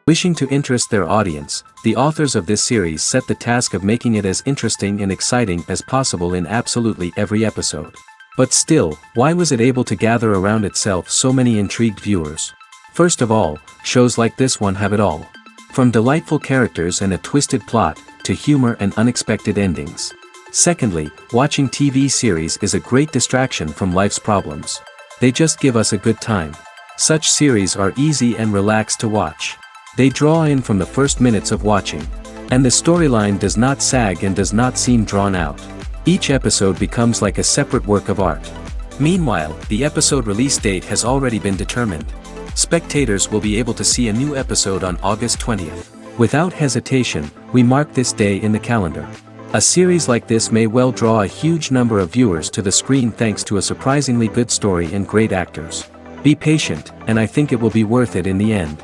Wishing to interest their audience, the authors of this series set the task of making it as interesting and exciting as possible in absolutely every episode. But still, why was it able to gather around itself so many intrigued viewers? First of all, shows like this one have it all. From delightful characters and a twisted plot, to humor and unexpected endings. Secondly, watching TV series is a great distraction from life's problems. They just give us a good time. Such series are easy and relaxed to watch. They draw in from the first minutes of watching. And the storyline does not sag and does not seem drawn out. Each episode becomes like a separate work of art. Meanwhile, the episode release date has already been determined. Spectators will be able to see a new episode on August 20th. Without hesitation, we mark this day in the calendar. A series like this may well draw a huge number of viewers to the screen thanks to a surprisingly good story and great actors. Be patient, and I think it will be worth it in the end.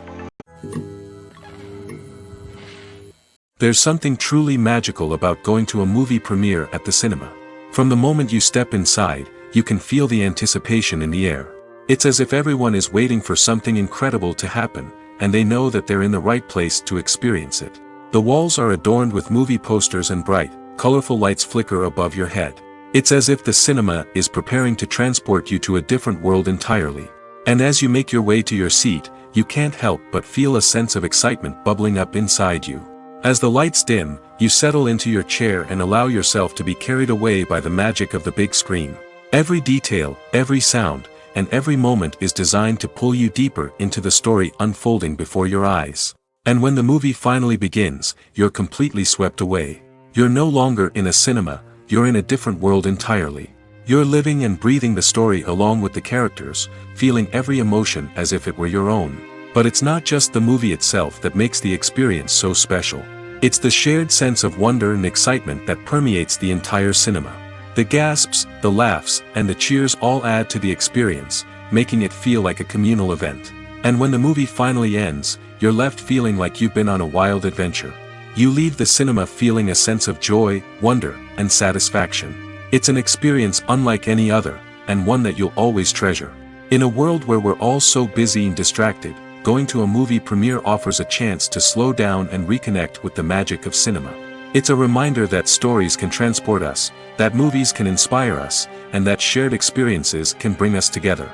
There's something truly magical about going to a movie premiere at the cinema. From the moment you step inside, you can feel the anticipation in the air. It's as if everyone is waiting for something incredible to happen, and they know that they're in the right place to experience it. The walls are adorned with movie posters and bright, colorful lights flicker above your head. It's as if the cinema is preparing to transport you to a different world entirely. And as you make your way to your seat, you can't help but feel a sense of excitement bubbling up inside you. As the lights dim, you settle into your chair and allow yourself to be carried away by the magic of the big screen. Every detail, every sound, and every moment is designed to pull you deeper into the story unfolding before your eyes. And when the movie finally begins, you're completely swept away. You're no longer in a cinema, you're in a different world entirely. You're living and breathing the story along with the characters, feeling every emotion as if it were your own. But it's not just the movie itself that makes the experience so special. It's the shared sense of wonder and excitement that permeates the entire cinema. The gasps, the laughs, and the cheers all add to the experience, making it feel like a communal event. And when the movie finally ends, you're left feeling like you've been on a wild adventure. You leave the cinema feeling a sense of joy, wonder, and satisfaction. It's an experience unlike any other, and one that you'll always treasure. In a world where we're all so busy and distracted, going to a movie premiere offers a chance to slow down and reconnect with the magic of cinema. It's a reminder that stories can transport us, that movies can inspire us, and that shared experiences can bring us together.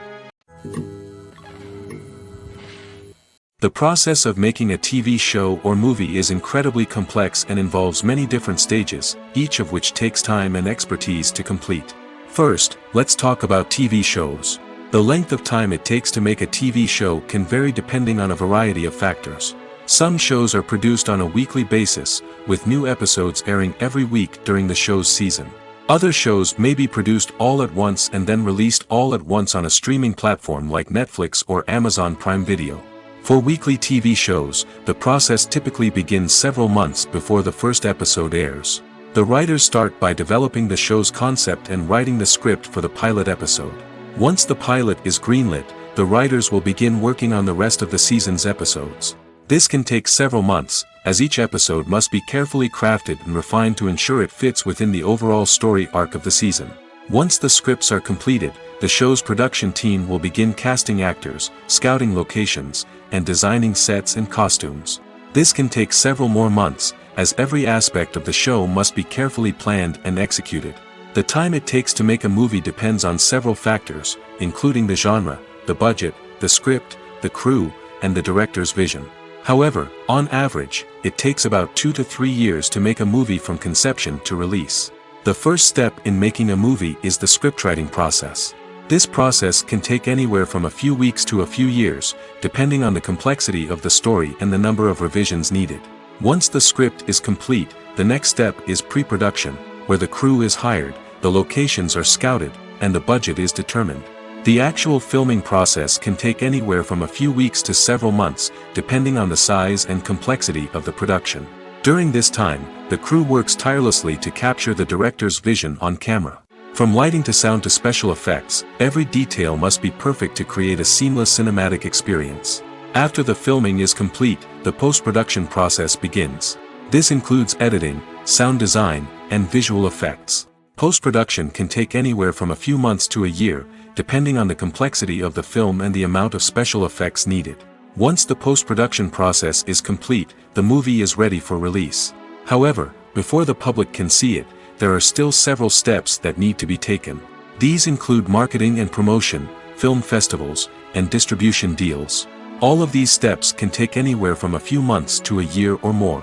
The process of making a TV show or movie is incredibly complex and involves many different stages, each of which takes time and expertise to complete. First, let's talk about TV shows. The length of time it takes to make a TV show can vary depending on a variety of factors. Some shows are produced on a weekly basis, with new episodes airing every week during the show's season. Other shows may be produced all at once and then released all at once on a streaming platform like Netflix or Amazon Prime Video. For weekly TV shows, the process typically begins several months before the first episode airs. The writers start by developing the show's concept and writing the script for the pilot episode. Once the pilot is greenlit, the writers will begin working on the rest of the season's episodes. This can take several months, as each episode must be carefully crafted and refined to ensure it fits within the overall story arc of the season. Once the scripts are completed, the show's production team will begin casting actors, scouting locations, and designing sets and costumes. This can take several more months, as every aspect of the show must be carefully planned and executed. The time it takes to make a movie depends on several factors, including the genre, the budget, the script, the crew, and the director's vision. However, on average, it takes about 2 to 3 years to make a movie from conception to release. The first step in making a movie is the scriptwriting process. This process can take anywhere from a few weeks to a few years, depending on the complexity of the story and the number of revisions needed. Once the script is complete, the next step is pre-production, where the crew is hired, the locations are scouted, and the budget is determined. The actual filming process can take anywhere from a few weeks to several months, depending on the size and complexity of the production. During this time, the crew works tirelessly to capture the director's vision on camera. From lighting to sound to special effects, every detail must be perfect to create a seamless cinematic experience. After the filming is complete, the post-production process begins. This includes editing, sound design, and visual effects. Post-production can take anywhere from a few months to a year, depending on the complexity of the film and the amount of special effects needed. Once the post-production process is complete, the movie is ready for release. However, before the public can see it, there are still several steps that need to be taken. These include marketing and promotion, film festivals, and distribution deals. All of these steps can take anywhere from a few months to a year or more.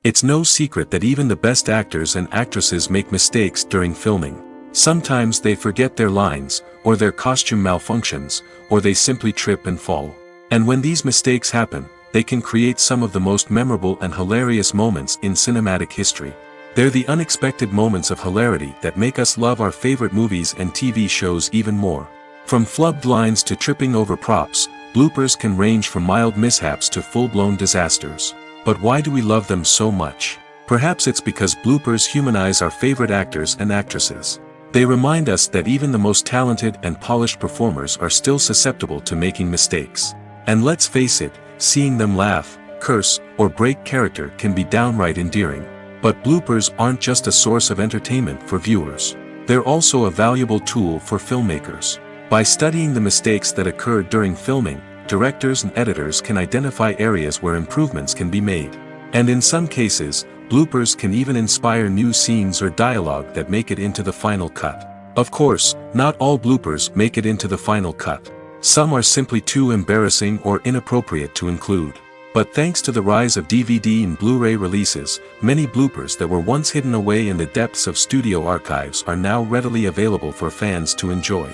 It's no secret that even the best actors and actresses make mistakes during filming. Sometimes they forget their lines, or their costume malfunctions, or they simply trip and fall. And when these mistakes happen, they can create some of the most memorable and hilarious moments in cinematic history. They're the unexpected moments of hilarity that make us love our favorite movies and TV shows even more. From flubbed lines to tripping over props, bloopers can range from mild mishaps to full-blown disasters. But why do we love them so much? Perhaps it's because bloopers humanize our favorite actors and actresses. They remind us that even the most talented and polished performers are still susceptible to making mistakes. And let's face it, seeing them laugh, curse, or break character can be downright endearing. But bloopers aren't just a source of entertainment for viewers. They're also a valuable tool for filmmakers. By studying the mistakes that occurred during filming, directors and editors can identify areas where improvements can be made. And in some cases, bloopers can even inspire new scenes or dialogue that make it into the final cut. Of course, not all bloopers make it into the final cut. Some are simply too embarrassing or inappropriate to include. But thanks to the rise of DVD and Blu-ray releases, many bloopers that were once hidden away in the depths of studio archives are now readily available for fans to enjoy.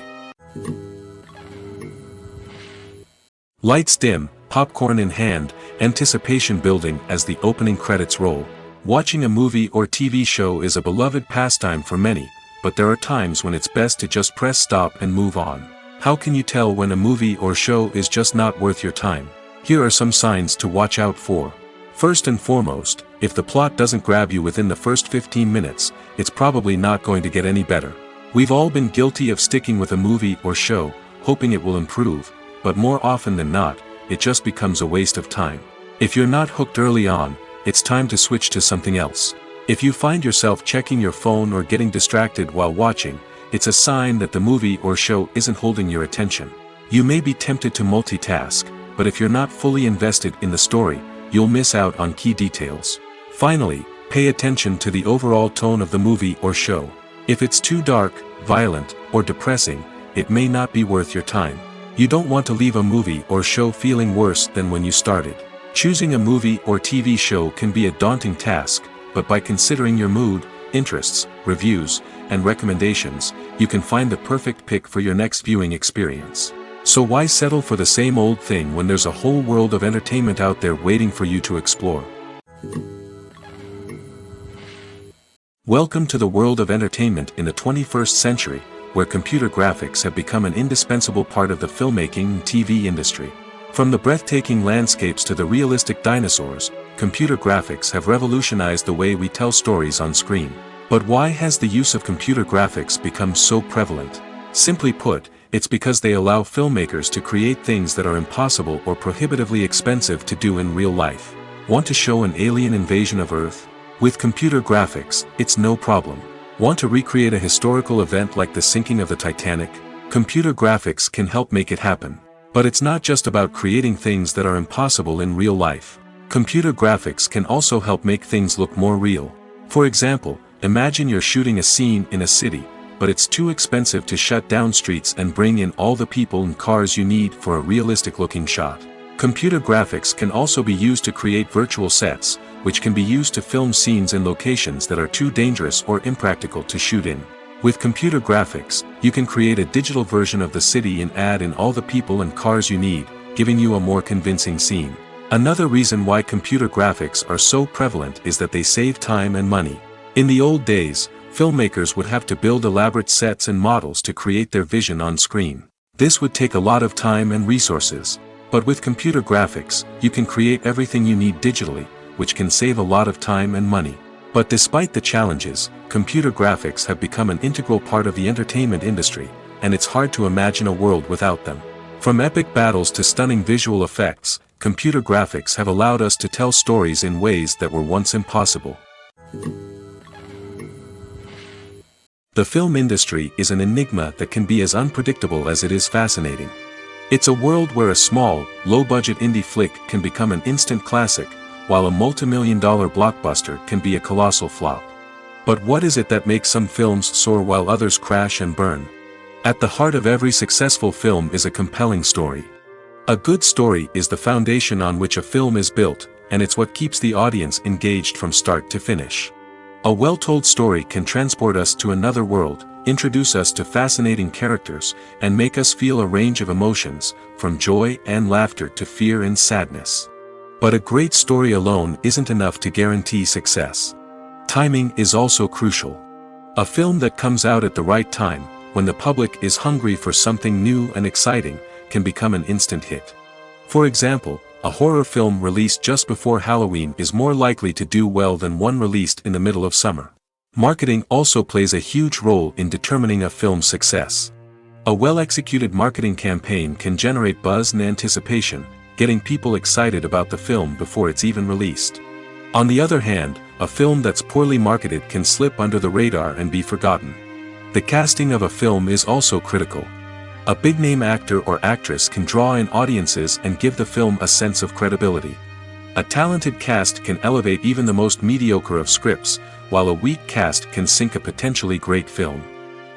Lights dim, popcorn in hand, anticipation building as the opening credits roll. Watching a movie or TV show is a beloved pastime for many, but there are times when it's best to just press stop and move on. How can you tell when a movie or show is just not worth your time? Here are some signs to watch out for. First and foremost, if the plot doesn't grab you within the first 15 minutes, it's probably not going to get any better. We've all been guilty of sticking with a movie or show, hoping it will improve, but more often than not, it just becomes a waste of time. If you're not hooked early on, it's time to switch to something else. If you find yourself checking your phone or getting distracted while watching, it's a sign that the movie or show isn't holding your attention. You may be tempted to multitask, but if you're not fully invested in the story, you'll miss out on key details. Finally, pay attention to the overall tone of the movie or show. If it's too dark, violent, or depressing, it may not be worth your time. You don't want to leave a movie or show feeling worse than when you started. Choosing a movie or TV show can be a daunting task, but by considering your mood, interests, reviews, and recommendations, you can find the perfect pick for your next viewing experience. So why settle for the same old thing when there's a whole world of entertainment out there waiting for you to explore? Welcome to the world of entertainment in the 21st century, where computer graphics have become an indispensable part of the filmmaking and TV industry. From the breathtaking landscapes to the realistic dinosaurs, computer graphics have revolutionized the way we tell stories on screen. But why has the use of computer graphics become so prevalent? Simply put, it's because they allow filmmakers to create things that are impossible or prohibitively expensive to do in real life. Want to show an alien invasion of Earth? With computer graphics, it's no problem. Want to recreate a historical event like the sinking of the Titanic? Computer graphics can help make it happen. But it's not just about creating things that are impossible in real life. Computer graphics can also help make things look more real. For example, imagine you're shooting a scene in a city, but it's too expensive to shut down streets and bring in all the people and cars you need for a realistic-looking shot. Computer graphics can also be used to create virtual sets, which can be used to film scenes in locations that are too dangerous or impractical to shoot in. With computer graphics, you can create a digital version of the city and add in all the people and cars you need, giving you a more convincing scene. Another reason why computer graphics are so prevalent is that they save time and money. In the old days, filmmakers would have to build elaborate sets and models to create their vision on screen. This would take a lot of time and resources. But with computer graphics, you can create everything you need digitally, which can save a lot of time and money. But despite the challenges, computer graphics have become an integral part of the entertainment industry, and it's hard to imagine a world without them. From epic battles to stunning visual effects, computer graphics have allowed us to tell stories in ways that were once impossible. The film industry is an enigma that can be as unpredictable as it is fascinating. It's a world where a small, low-budget indie flick can become an instant classic, while a multi-million-dollar blockbuster can be a colossal flop. But what is it that makes some films soar while others crash and burn? At the heart of every successful film is a compelling story. A good story is the foundation on which a film is built, and it's what keeps the audience engaged from start to finish. A well-told story can transport us to another world, introduce us to fascinating characters, and make us feel a range of emotions, from joy and laughter to fear and sadness. But a great story alone isn't enough to guarantee success. Timing is also crucial. A film that comes out at the right time, when the public is hungry for something new and exciting, can become an instant hit. For example, a horror film released just before Halloween is more likely to do well than one released in the middle of summer. Marketing also plays a huge role in determining a film's success. A well-executed marketing campaign can generate buzz and anticipation, getting people excited about the film before it's even released. On the other hand, a film that's poorly marketed can slip under the radar and be forgotten. The casting of a film is also critical. A big-name actor or actress can draw in audiences and give the film a sense of credibility. A talented cast can elevate even the most mediocre of scripts, while a weak cast can sink a potentially great film.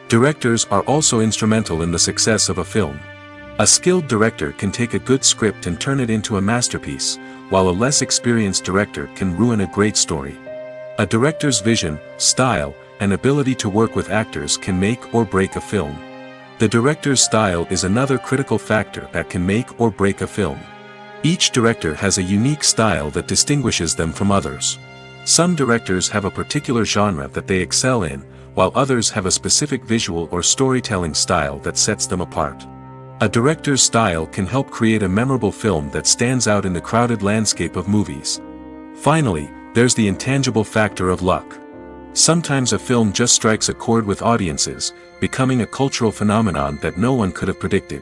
Directors are also instrumental in the success of a film. A skilled director can take a good script and turn it into a masterpiece, while a less experienced director can ruin a great story. A director's vision, style, and ability to work with actors can make or break a film. The director's style is another critical factor that can make or break a film. Each director has a unique style that distinguishes them from others. Some directors have a particular genre that they excel in, while others have a specific visual or storytelling style that sets them apart. A director's style can help create a memorable film that stands out in the crowded landscape of movies. Finally, there's the intangible factor of luck. Sometimes a film just strikes a chord with audiences, becoming a cultural phenomenon that no one could have predicted.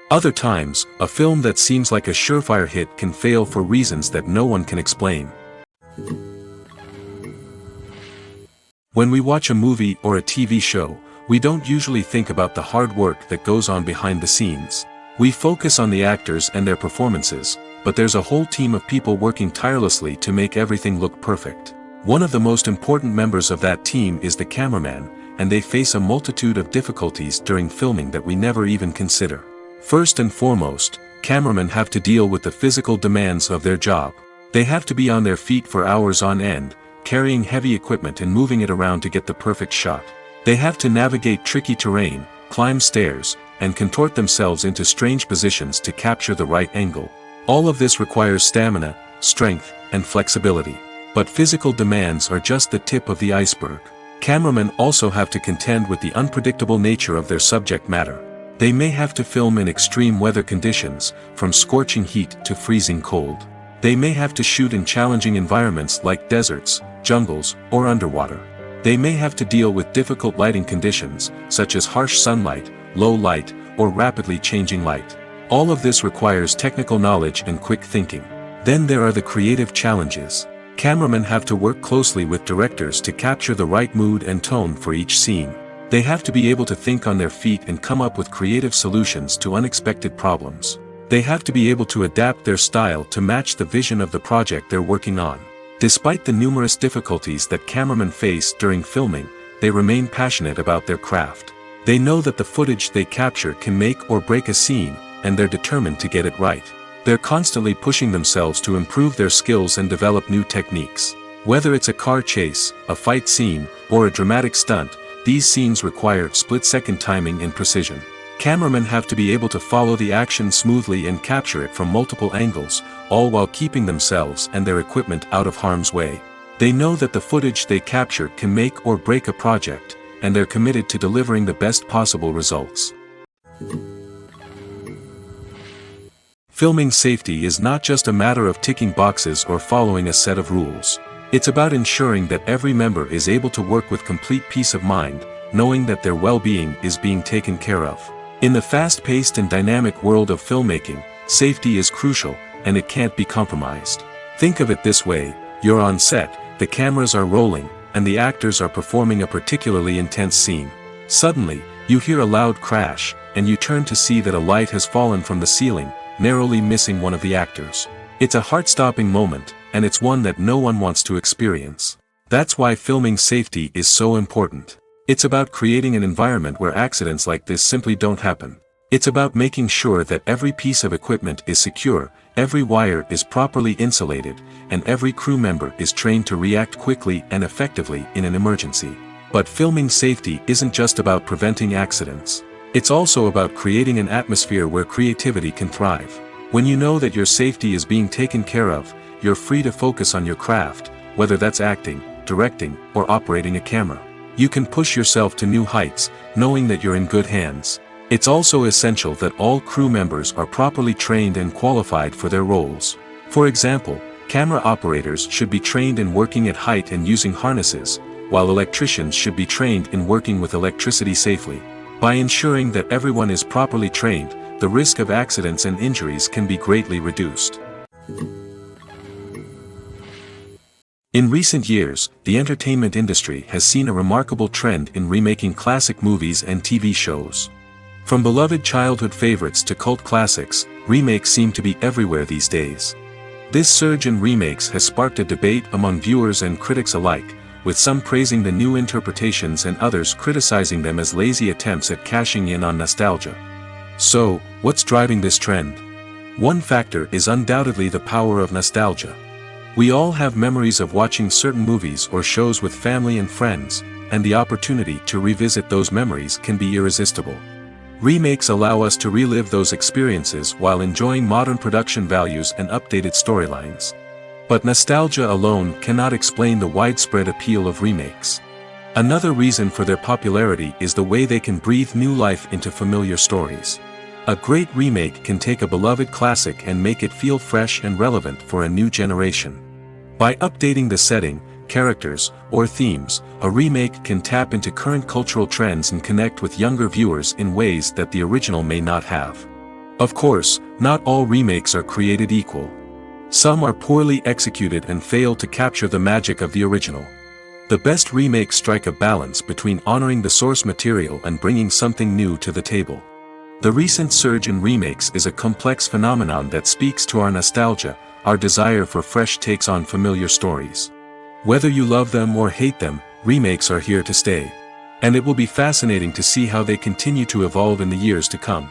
Other times, a film that seems like a surefire hit can fail for reasons that no one can explain. When we watch a movie or a TV show, we don't usually think about the hard work that goes on behind the scenes. We focus on the actors and their performances, but there's a whole team of people working tirelessly to make everything look perfect. One of the most important members of that team is the cameraman, and they face a multitude of difficulties during filming that we never even consider. First and foremost, cameramen have to deal with the physical demands of their job. They have to be on their feet for hours on end, carrying heavy equipment and moving it around to get the perfect shot. They have to navigate tricky terrain, climb stairs, and contort themselves into strange positions to capture the right angle. All of this requires stamina, strength, and flexibility. But physical demands are just the tip of the iceberg. Cameramen also have to contend with the unpredictable nature of their subject matter. They may have to film in extreme weather conditions, from scorching heat to freezing cold. They may have to shoot in challenging environments like deserts, jungles, or underwater. They may have to deal with difficult lighting conditions, such as harsh sunlight, low light, or rapidly changing light. All of this requires technical knowledge and quick thinking. Then there are the creative challenges. Cameramen have to work closely with directors to capture the right mood and tone for each scene. They have to be able to think on their feet and come up with creative solutions to unexpected problems. They have to be able to adapt their style to match the vision of the project they're working on. Despite the numerous difficulties that cameramen face during filming, they remain passionate about their craft. They know that the footage they capture can make or break a scene, and they're determined to get it right. They're constantly pushing themselves to improve their skills and develop new techniques. Whether it's a car chase, a fight scene, or a dramatic stunt, these scenes require split-second timing and precision. Cameramen have to be able to follow the action smoothly and capture it from multiple angles, all while keeping themselves and their equipment out of harm's way. They know that the footage they capture can make or break a project, and they're committed to delivering the best possible results. Filming safety is not just a matter of ticking boxes or following a set of rules. It's about ensuring that every member is able to work with complete peace of mind, knowing that their well-being is being taken care of. In the fast-paced and dynamic world of filmmaking, safety is crucial, and it can't be compromised. Think of it this way: you're on set, the cameras are rolling, and the actors are performing a particularly intense scene. Suddenly, you hear a loud crash, and you turn to see that a light has fallen from the ceiling, narrowly missing one of the actors. It's a heart-stopping moment, and it's one that no one wants to experience. That's why filming safety is so important. It's about creating an environment where accidents like this simply don't happen. It's about making sure that every piece of equipment is secure, every wire is properly insulated, and every crew member is trained to react quickly and effectively in an emergency. But filming safety isn't just about preventing accidents. It's also about creating an atmosphere where creativity can thrive. When you know that your safety is being taken care of, you're free to focus on your craft, whether that's acting, directing, or operating a camera. You can push yourself to new heights, knowing that you're in good hands. It's also essential that all crew members are properly trained and qualified for their roles. For example, camera operators should be trained in working at height and using harnesses, while electricians should be trained in working with electricity safely. By ensuring that everyone is properly trained, the risk of accidents and injuries can be greatly reduced. In recent years, the entertainment industry has seen a remarkable trend in remaking classic movies and TV shows. From beloved childhood favorites to cult classics, remakes seem to be everywhere these days. This surge in remakes has sparked a debate among viewers and critics alike, with some praising the new interpretations and others criticizing them as lazy attempts at cashing in on nostalgia. So, what's driving this trend? One factor is undoubtedly the power of nostalgia. We all have memories of watching certain movies or shows with family and friends, and the opportunity to revisit those memories can be irresistible. Remakes allow us to relive those experiences while enjoying modern production values and updated storylines. But nostalgia alone cannot explain the widespread appeal of remakes. Another reason for their popularity is the way they can breathe new life into familiar stories. A great remake can take a beloved classic and make it feel fresh and relevant for a new generation. By updating the setting, characters, or themes, a remake can tap into current cultural trends and connect with younger viewers in ways that the original may not have. Of course, not all remakes are created equal. Some are poorly executed and fail to capture the magic of the original. The best remakes strike a balance between honoring the source material and bringing something new to the table. The recent surge in remakes is a complex phenomenon that speaks to our nostalgia, our desire for fresh takes on familiar stories. Whether you love them or hate them, remakes are here to stay. And it will be fascinating to see how they continue to evolve in the years to come.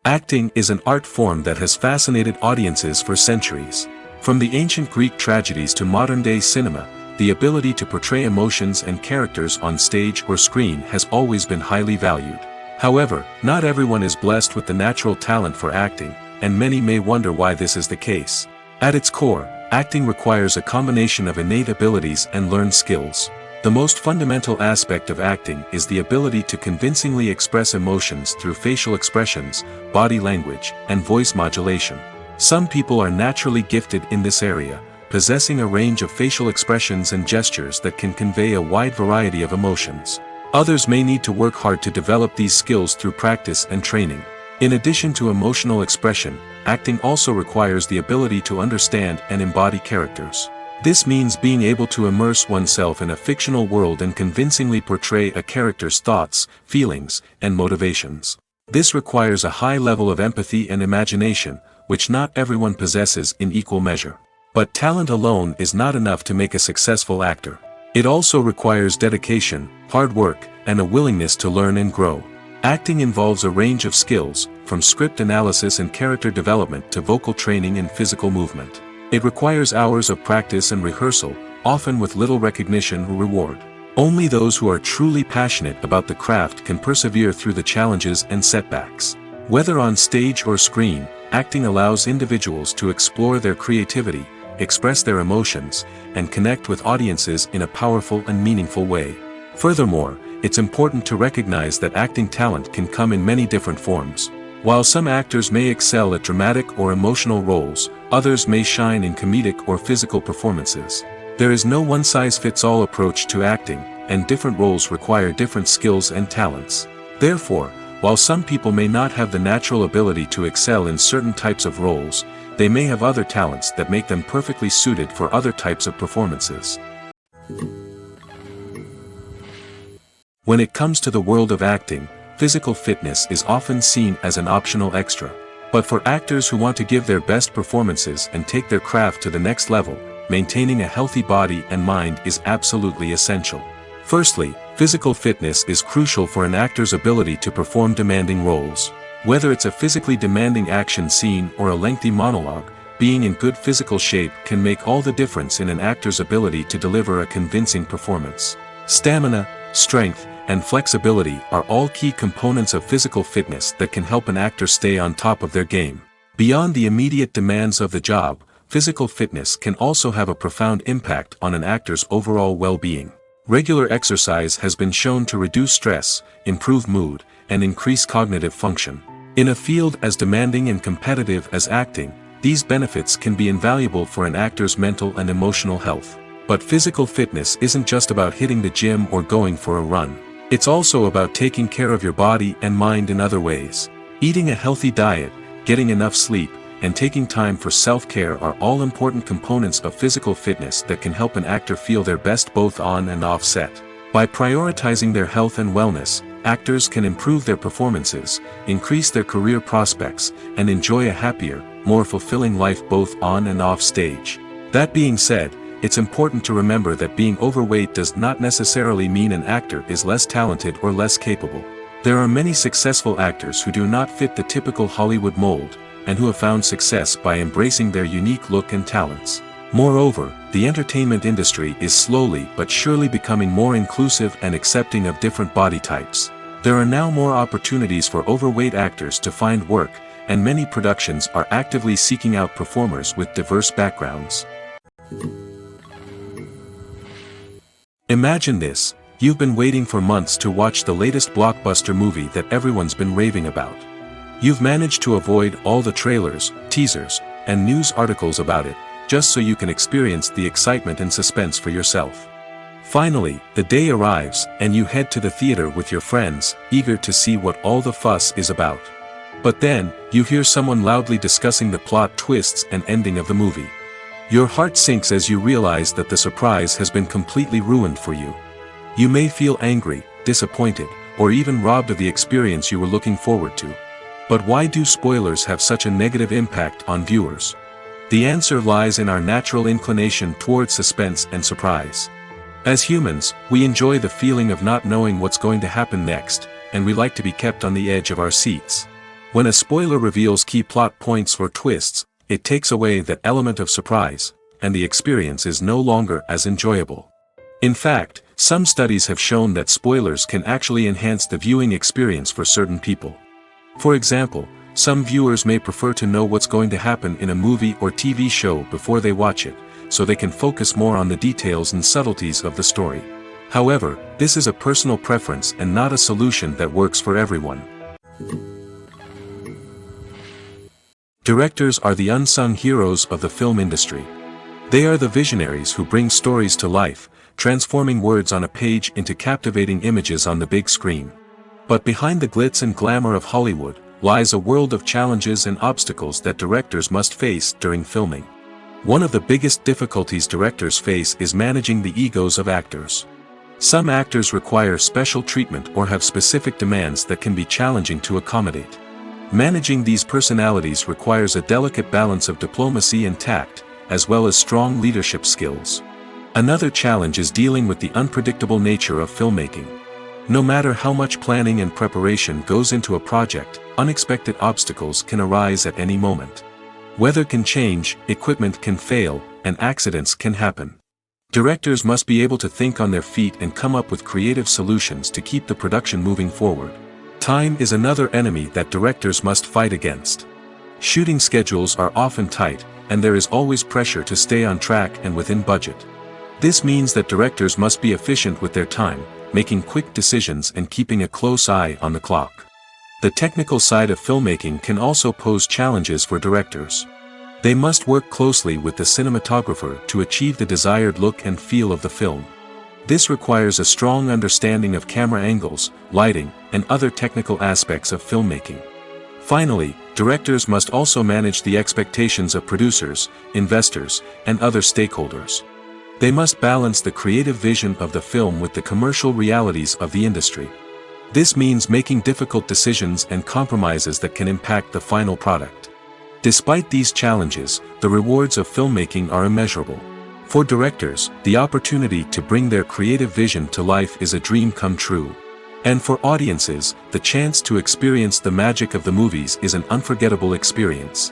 Acting is an art form that has fascinated audiences for centuries. From the ancient Greek tragedies to modern-day cinema, the ability to portray emotions and characters on stage or screen has always been highly valued. However, not everyone is blessed with the natural talent for acting, and many may wonder why this is the case. At its core, acting requires a combination of innate abilities and learned skills. The most fundamental aspect of acting is the ability to convincingly express emotions through facial expressions, body language, and voice modulation. Some people are naturally gifted in this area, possessing a range of facial expressions and gestures that can convey a wide variety of emotions. Others may need to work hard to develop these skills through practice and training. In addition to emotional expression, acting also requires the ability to understand and embody characters. This means being able to immerse oneself in a fictional world and convincingly portray a character's thoughts, feelings, and motivations. This requires a high level of empathy and imagination, which not everyone possesses in equal measure. But talent alone is not enough to make a successful actor. It also requires dedication, hard work, and a willingness to learn and grow. Acting involves a range of skills, from script analysis and character development to vocal training and physical movement. It requires hours of practice and rehearsal, often with little recognition or reward. Only those who are truly passionate about the craft can persevere through the challenges and setbacks. Whether on stage or screen, acting allows individuals to explore their creativity, express their emotions, and connect with audiences in a powerful and meaningful way. Furthermore, it's important to recognize that acting talent can come in many different forms. While some actors may excel at dramatic or emotional roles, others may shine in comedic or physical performances. There is no one-size-fits-all approach to acting, and different roles require different skills and talents. Therefore, while some people may not have the natural ability to excel in certain types of roles, they may have other talents that make them perfectly suited for other types of performances. When it comes to the world of acting, physical fitness is often seen as an optional extra. But for actors who want to give their best performances and take their craft to the next level, maintaining a healthy body and mind is absolutely essential. Firstly, physical fitness is crucial for an actor's ability to perform demanding roles. Whether it's a physically demanding action scene or a lengthy monologue, being in good physical shape can make all the difference in an actor's ability to deliver a convincing performance. Stamina, strength, and flexibility are all key components of physical fitness that can help an actor stay on top of their game. Beyond the immediate demands of the job, physical fitness can also have a profound impact on an actor's overall well-being. Regular exercise has been shown to reduce stress, improve mood, and increase cognitive function. In a field as demanding and competitive as acting, these benefits can be invaluable for an actor's mental and emotional health. But physical fitness isn't just about hitting the gym or going for a run. It's also about taking care of your body and mind in other ways. Eating a healthy diet, getting enough sleep, and taking time for self-care are all important components of physical fitness that can help an actor feel their best both on and off set. By prioritizing their health and wellness, actors can improve their performances, increase their career prospects, and enjoy a happier, more fulfilling life both on and off stage. That being said, it's important to remember that being overweight does not necessarily mean an actor is less talented or less capable. There are many successful actors who do not fit the typical Hollywood mold, and who have found success by embracing their unique look and talents. Moreover, the entertainment industry is slowly but surely becoming more inclusive and accepting of different body types. There are now more opportunities for overweight actors to find work, and many productions are actively seeking out performers with diverse backgrounds. Imagine this: you've been waiting for months to watch the latest blockbuster movie that everyone's been raving about. You've managed to avoid all the trailers, teasers, and news articles about it, just so you can experience the excitement and suspense for yourself. Finally, the day arrives, and you head to the theater with your friends, eager to see what all the fuss is about. But then, you hear someone loudly discussing the plot twists and ending of the movie. Your heart sinks as you realize that the surprise has been completely ruined for you. You may feel angry, disappointed, or even robbed of the experience you were looking forward to. But why do spoilers have such a negative impact on viewers? The answer lies in our natural inclination towards suspense and surprise. As humans, we enjoy the feeling of not knowing what's going to happen next, and we like to be kept on the edge of our seats. When a spoiler reveals key plot points or twists, it takes away that element of surprise, and the experience is no longer as enjoyable. In fact, some studies have shown that spoilers can actually enhance the viewing experience for certain people. For example, some viewers may prefer to know what's going to happen in a movie or TV show before they watch it, so they can focus more on the details and subtleties of the story. However, this is a personal preference and not a solution that works for everyone. Directors are the unsung heroes of the film industry. They are the visionaries who bring stories to life, transforming words on a page into captivating images on the big screen. But behind the glitz and glamour of Hollywood, lies a world of challenges and obstacles that directors must face during filming. One of the biggest difficulties directors face is managing the egos of actors. Some actors require special treatment or have specific demands that can be challenging to accommodate. Managing these personalities requires a delicate balance of diplomacy and tact, as well as strong leadership skills. Another challenge is dealing with the unpredictable nature of filmmaking. No matter how much planning and preparation goes into a project, unexpected obstacles can arise at any moment. Weather can change, equipment can fail, and accidents can happen. Directors must be able to think on their feet and come up with creative solutions to keep the production moving forward. Time is another enemy that directors must fight against. Shooting schedules are often tight, and there is always pressure to stay on track and within budget. This means that directors must be efficient with their time, making quick decisions and keeping a close eye on the clock. The technical side of filmmaking can also pose challenges for directors. They must work closely with the cinematographer to achieve the desired look and feel of the film. This requires a strong understanding of camera angles, lighting, and other technical aspects of filmmaking. Finally, directors must also manage the expectations of producers, investors, and other stakeholders. They must balance the creative vision of the film with the commercial realities of the industry. This means making difficult decisions and compromises that can impact the final product. Despite these challenges, the rewards of filmmaking are immeasurable. For directors, the opportunity to bring their creative vision to life is a dream come true. And for audiences, the chance to experience the magic of the movies is an unforgettable experience.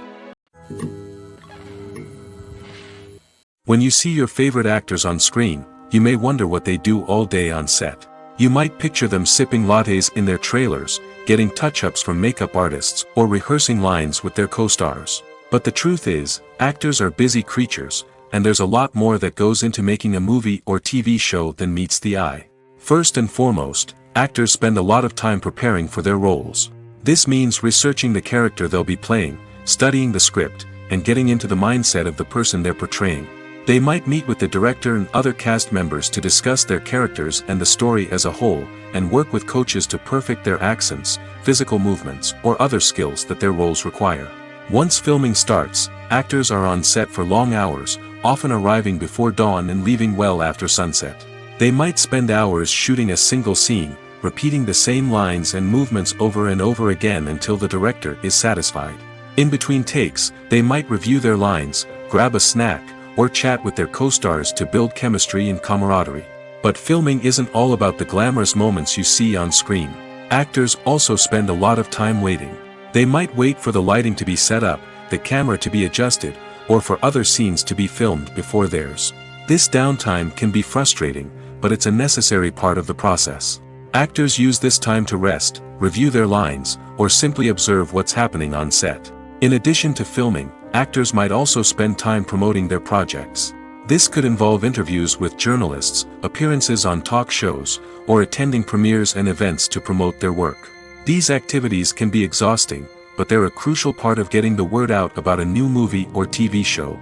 When you see your favorite actors on screen, you may wonder what they do all day on set. You might picture them sipping lattes in their trailers, getting touch-ups from makeup artists, or rehearsing lines with their co-stars. But the truth is, actors are busy creatures, and there's a lot more that goes into making a movie or TV show than meets the eye. First and foremost, actors spend a lot of time preparing for their roles. This means researching the character they'll be playing, studying the script, and getting into the mindset of the person they're portraying. They might meet with the director and other cast members to discuss their characters and the story as a whole, and work with coaches to perfect their accents, physical movements, or other skills that their roles require. Once filming starts, actors are on set for long hours, often arriving before dawn and leaving well after sunset. They might spend hours shooting a single scene, repeating the same lines and movements over and over again until the director is satisfied. In between takes, they might review their lines, grab a snack, or chat with their co-stars to build chemistry and camaraderie. But filming isn't all about the glamorous moments you see on screen. Actors also spend a lot of time waiting. They might wait for the lighting to be set up, the camera to be adjusted, or for other scenes to be filmed before theirs. This downtime can be frustrating, but it's a necessary part of the process. Actors use this time to rest, review their lines, or simply observe what's happening on set. In addition to filming, actors might also spend time promoting their projects. This could involve interviews with journalists, appearances on talk shows, or attending premieres and events to promote their work. These activities can be exhausting, but they're a crucial part of getting the word out about a new movie or TV show.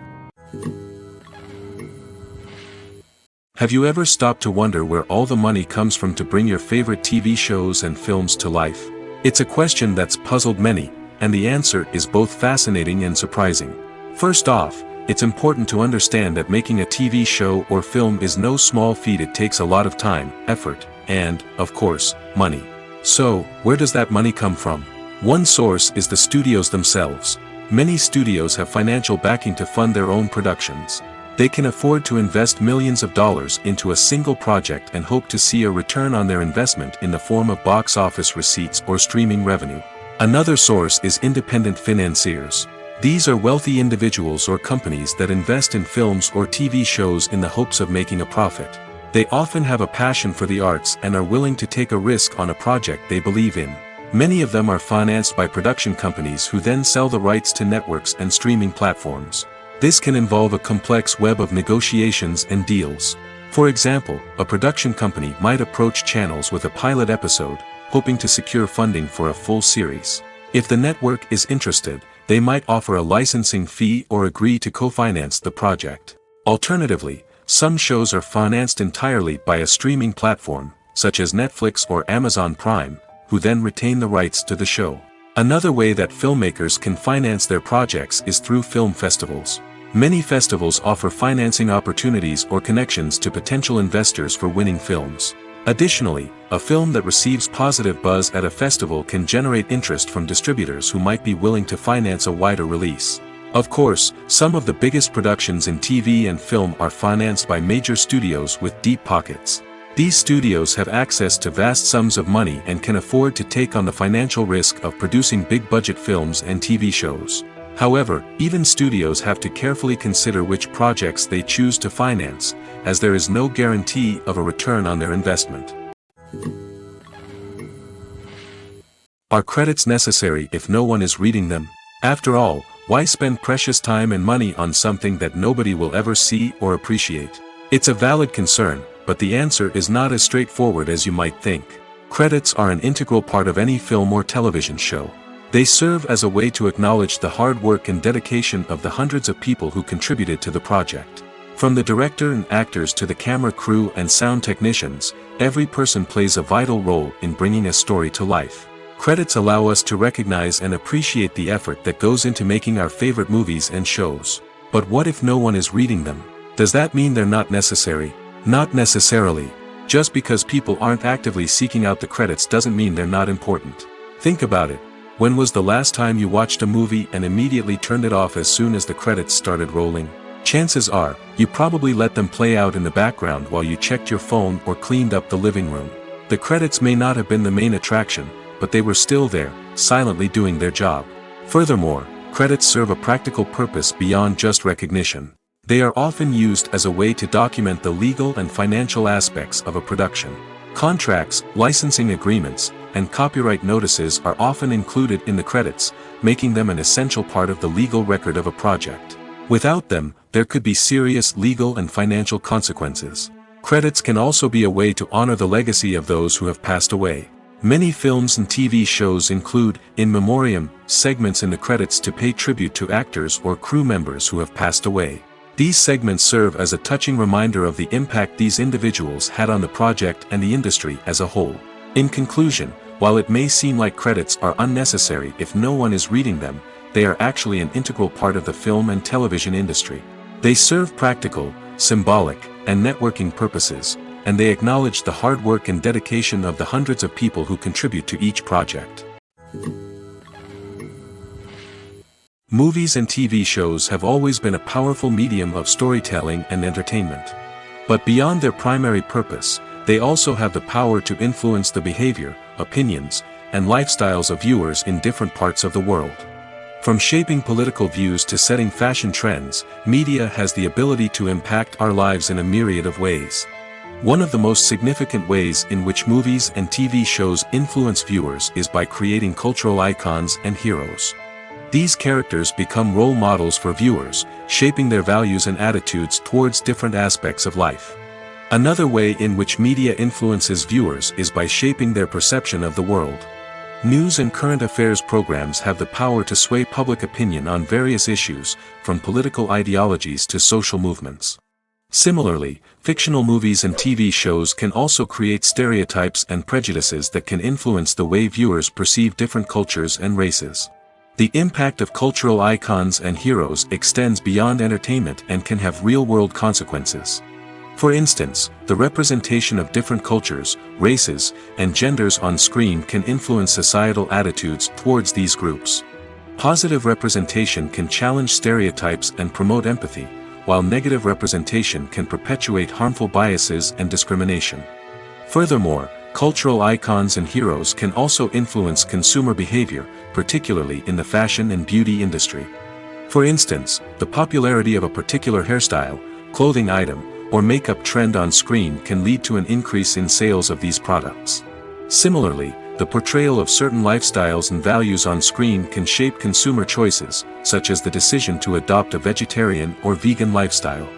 Have you ever stopped to wonder where all the money comes from to bring your favorite TV shows and films to life? It's a question that's puzzled many, and the answer is both fascinating and surprising. First off, it's important to understand that making a TV show or film is no small feat. It takes a lot of time, effort, and, of course, money. So, where does that money come from? One source is the studios themselves. Many studios have financial backing to fund their own productions. They can afford to invest millions of dollars into a single project and hope to see a return on their investment in the form of box office receipts or streaming revenue. Another source is independent financiers. These are wealthy individuals or companies that invest in films or TV shows in the hopes of making a profit. They often have a passion for the arts and are willing to take a risk on a project they believe in. Many of them are financed by production companies who then sell the rights to networks and streaming platforms. This can involve a complex web of negotiations and deals. For example, a production company might approach channels with a pilot episode, hoping to secure funding for a full series. If the network is interested, they might offer a licensing fee or agree to co-finance the project. Alternatively, some shows are financed entirely by a streaming platform, such as Netflix or Amazon Prime, who then retain the rights to the show. Another way that filmmakers can finance their projects is through film festivals. Many festivals offer financing opportunities or connections to potential investors for winning films. Additionally, a film that receives positive buzz at a festival can generate interest from distributors who might be willing to finance a wider release. Of course, some of the biggest productions in TV and film are financed by major studios with deep pockets. These studios have access to vast sums of money and can afford to take on the financial risk of producing big-budget films and TV shows. However, even studios have to carefully consider which projects they choose to finance, as there is no guarantee of a return on their investment. Are credits necessary if no one is reading them? After all, why spend precious time and money on something that nobody will ever see or appreciate? It's a valid concern, but the answer is not as straightforward as you might think. Credits are an integral part of any film or television show. They serve as a way to acknowledge the hard work and dedication of the hundreds of people who contributed to the project. From the director and actors to the camera crew and sound technicians, every person plays a vital role in bringing a story to life. Credits allow us to recognize and appreciate the effort that goes into making our favorite movies and shows. But what if no one is reading them? Does that mean they're not necessary? Not necessarily. Just because people aren't actively seeking out the credits doesn't mean they're not important. Think about it. When was the last time you watched a movie and immediately turned it off as soon as the credits started rolling? Chances are, you probably let them play out in the background while you checked your phone or cleaned up the living room. The credits may not have been the main attraction, but they were still there, silently doing their job. Furthermore, credits serve a practical purpose beyond just recognition. They are often used as a way to document the legal and financial aspects of a production. Contracts, licensing agreements, and copyright notices are often included in the credits, making them an essential part of the legal record of a project. Without them, there could be serious legal and financial consequences. Credits can also be a way to honor the legacy of those who have passed away. Many films and TV shows include, in memoriam, segments in the credits to pay tribute to actors or crew members who have passed away. These segments serve as a touching reminder of the impact these individuals had on the project and the industry as a whole. In conclusion, while it may seem like credits are unnecessary if no one is reading them, they are actually an integral part of the film and television industry. They serve practical, symbolic, and networking purposes, and they acknowledge the hard work and dedication of the hundreds of people who contribute to each project. Movies and TV shows have always been a powerful medium of storytelling and entertainment. But beyond their primary purpose, they also have the power to influence the behavior, opinions, and lifestyles of viewers in different parts of the world. From shaping political views to setting fashion trends, media has the ability to impact our lives in a myriad of ways. One of the most significant ways in which movies and TV shows influence viewers is by creating cultural icons and heroes. These characters become role models for viewers, shaping their values and attitudes towards different aspects of life. Another way in which media influences viewers is by shaping their perception of the world. News and current affairs programs have the power to sway public opinion on various issues, from political ideologies to social movements. Similarly, fictional movies and TV shows can also create stereotypes and prejudices that can influence the way viewers perceive different cultures and races. The impact of cultural icons and heroes extends beyond entertainment and can have real-world consequences. For instance, the representation of different cultures, races, and genders on screen can influence societal attitudes towards these groups. Positive representation can challenge stereotypes and promote empathy, while negative representation can perpetuate harmful biases and discrimination. Furthermore, cultural icons and heroes can also influence consumer behavior, particularly in the fashion and beauty industry. For instance, the popularity of a particular hairstyle, clothing item, or makeup trend on screen can lead to an increase in sales of these products. Similarly, the portrayal of certain lifestyles and values on screen can shape consumer choices, such as the decision to adopt a vegetarian or vegan lifestyle.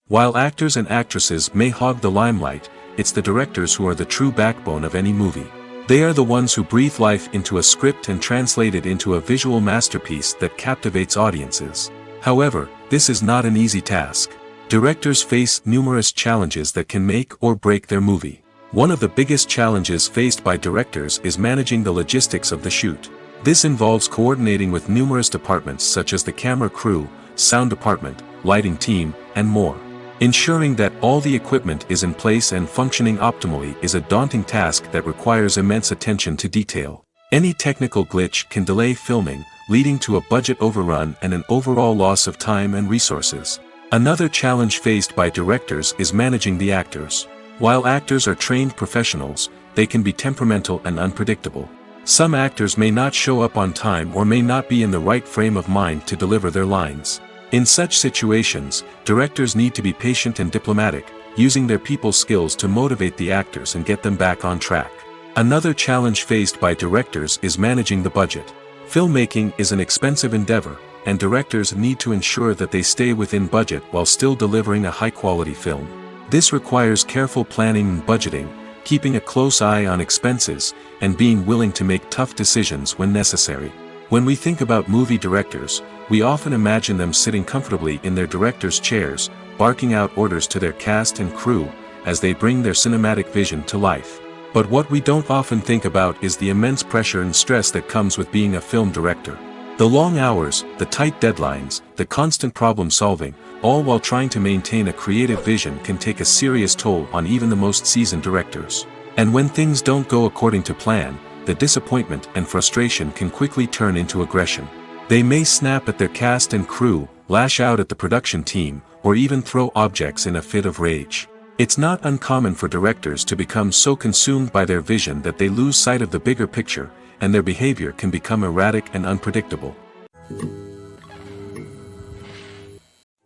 While actors and actresses may hog the limelight, it's the directors who are the true backbone of any movie. They are the ones who breathe life into a script and translate it into a visual masterpiece that captivates audiences. However, this is not an easy task. Directors face numerous challenges that can make or break their movie. One of the biggest challenges faced by directors is managing the logistics of the shoot. This involves coordinating with numerous departments such as the camera crew, sound department, lighting team, and more. Ensuring that all the equipment is in place and functioning optimally is a daunting task that requires immense attention to detail. Any technical glitch can delay filming, leading to a budget overrun and an overall loss of time and resources. Another challenge faced by directors is managing the actors. While actors are trained professionals, they can be temperamental and unpredictable. Some actors may not show up on time or may not be in the right frame of mind to deliver their lines. In such situations, directors need to be patient and diplomatic, using their people skills to motivate the actors and get them back on track. Another challenge faced by directors is managing the budget. Filmmaking is an expensive endeavor, and directors need to ensure that they stay within budget while still delivering a high-quality film. This requires careful planning and budgeting, keeping a close eye on expenses, and being willing to make tough decisions when necessary. When we think about movie directors, we often imagine them sitting comfortably in their director's chairs, barking out orders to their cast and crew, as they bring their cinematic vision to life. But what we don't often think about is the immense pressure and stress that comes with being a film director. The long hours, the tight deadlines, the constant problem solving, all while trying to maintain a creative vision can take a serious toll on even the most seasoned directors. And when things don't go according to plan, the disappointment and frustration can quickly turn into aggression. They may snap at their cast and crew, lash out at the production team, or even throw objects in a fit of rage. It's not uncommon for directors to become so consumed by their vision that they lose sight of the bigger picture, and their behavior can become erratic and unpredictable.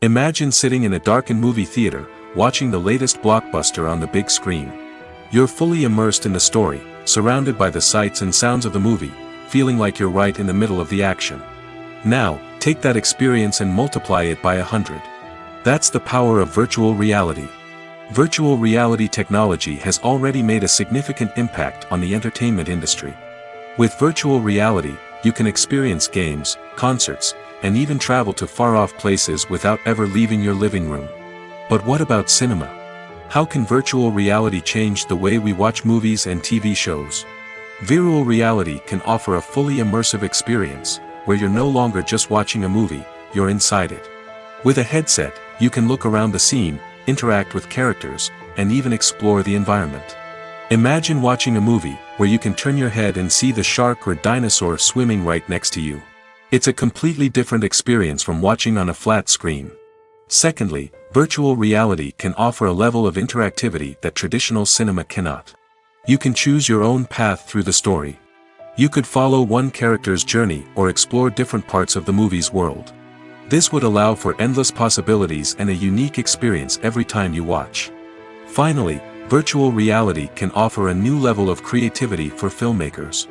Imagine sitting in a darkened movie theater, watching the latest blockbuster on the big screen. You're fully immersed in the story, surrounded by the sights and sounds of the movie, feeling like you're right in the middle of the action. Now, take that experience and multiply it by 100. That's the power of virtual reality. Virtual reality technology has already made a significant impact on the entertainment industry. With virtual reality, you can experience games, concerts, and even travel to far-off places without ever leaving your living room. But what about cinema? How can virtual reality change the way we watch movies and TV shows? Virtual reality can offer a fully immersive experience, where you're no longer just watching a movie, you're inside it. With a headset, you can look around the scene, interact with characters, and even explore the environment. Imagine watching a movie, where you can turn your head and see the shark or dinosaur swimming right next to you. It's a completely different experience from watching on a flat screen. Secondly, virtual reality can offer a level of interactivity that traditional cinema cannot. You can choose your own path through the story. You could follow one character's journey or explore different parts of the movie's world. This would allow for endless possibilities and a unique experience every time you watch. Finally, virtual reality can offer a new level of creativity for filmmakers.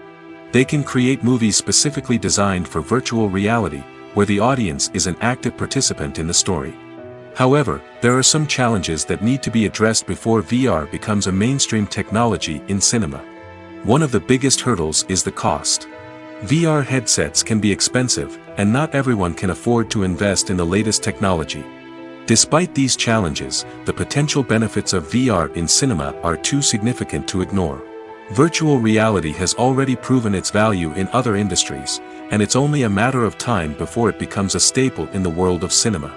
They can create movies specifically designed for virtual reality, where the audience is an active participant in the story. However, there are some challenges that need to be addressed before VR becomes a mainstream technology in cinema. One of the biggest hurdles is the cost. VR headsets can be expensive, and not everyone can afford to invest in the latest technology. Despite these challenges, the potential benefits of VR in cinema are too significant to ignore. Virtual reality has already proven its value in other industries, and it's only a matter of time before it becomes a staple in the world of cinema.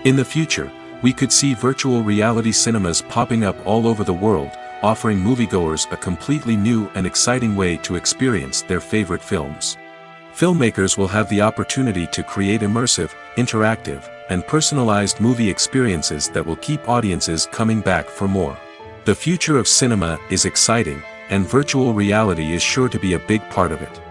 In the future, we could see virtual reality cinemas popping up all over the world, offering moviegoers a completely new and exciting way to experience their favorite films. Filmmakers will have the opportunity to create immersive, interactive, and personalized movie experiences that will keep audiences coming back for more. The future of cinema is exciting, and virtual reality is sure to be a big part of it.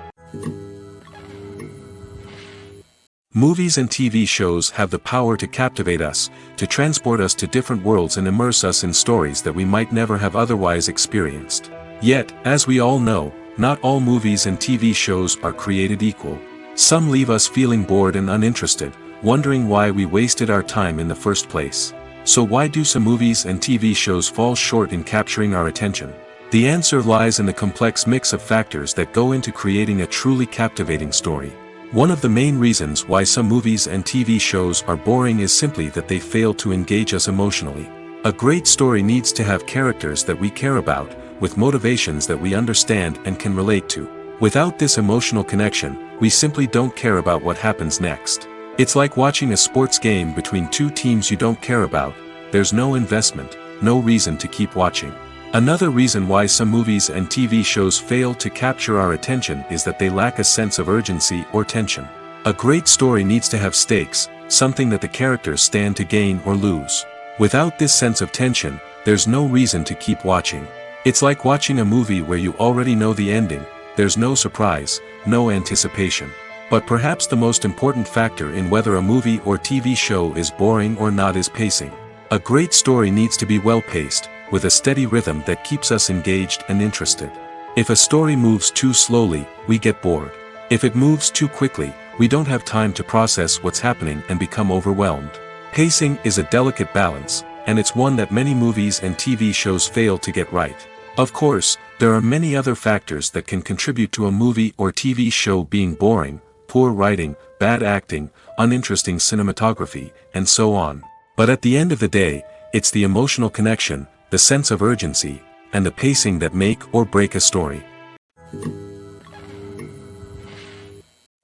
Movies and TV shows have the power to captivate us, to transport us to different worlds and immerse us in stories that we might never have otherwise experienced. Yet, as we all know, not all movies and TV shows are created equal. Some leave us feeling bored and uninterested, wondering why we wasted our time in the first place. So why do some movies and TV shows fall short in capturing our attention? The answer lies in the complex mix of factors that go into creating a truly captivating story. One of the main reasons why some movies and TV shows are boring is simply that they fail to engage us emotionally. A great story needs to have characters that we care about, with motivations that we understand and can relate to. Without this emotional connection, we simply don't care about what happens next. It's like watching a sports game between two teams you don't care about. There's no investment, no reason to keep watching. Another reason why some movies and TV shows fail to capture our attention is that they lack a sense of urgency or tension. A great story needs to have stakes, something that the characters stand to gain or lose. Without this sense of tension, there's no reason to keep watching. It's like watching a movie where you already know the ending. There's no surprise, no anticipation. But perhaps the most important factor in whether a movie or TV show is boring or not is pacing. A great story needs to be well-paced, with a steady rhythm that keeps us engaged and interested. If a story moves too slowly, we get bored. If it moves too quickly, we don't have time to process what's happening and become overwhelmed. Pacing is a delicate balance, and it's one that many movies and TV shows fail to get right. Of course, there are many other factors that can contribute to a movie or TV show being boring: poor writing, bad acting, uninteresting cinematography, and so on. But at the end of the day, it's the emotional connection, the sense of urgency, and the pacing that make or break a story.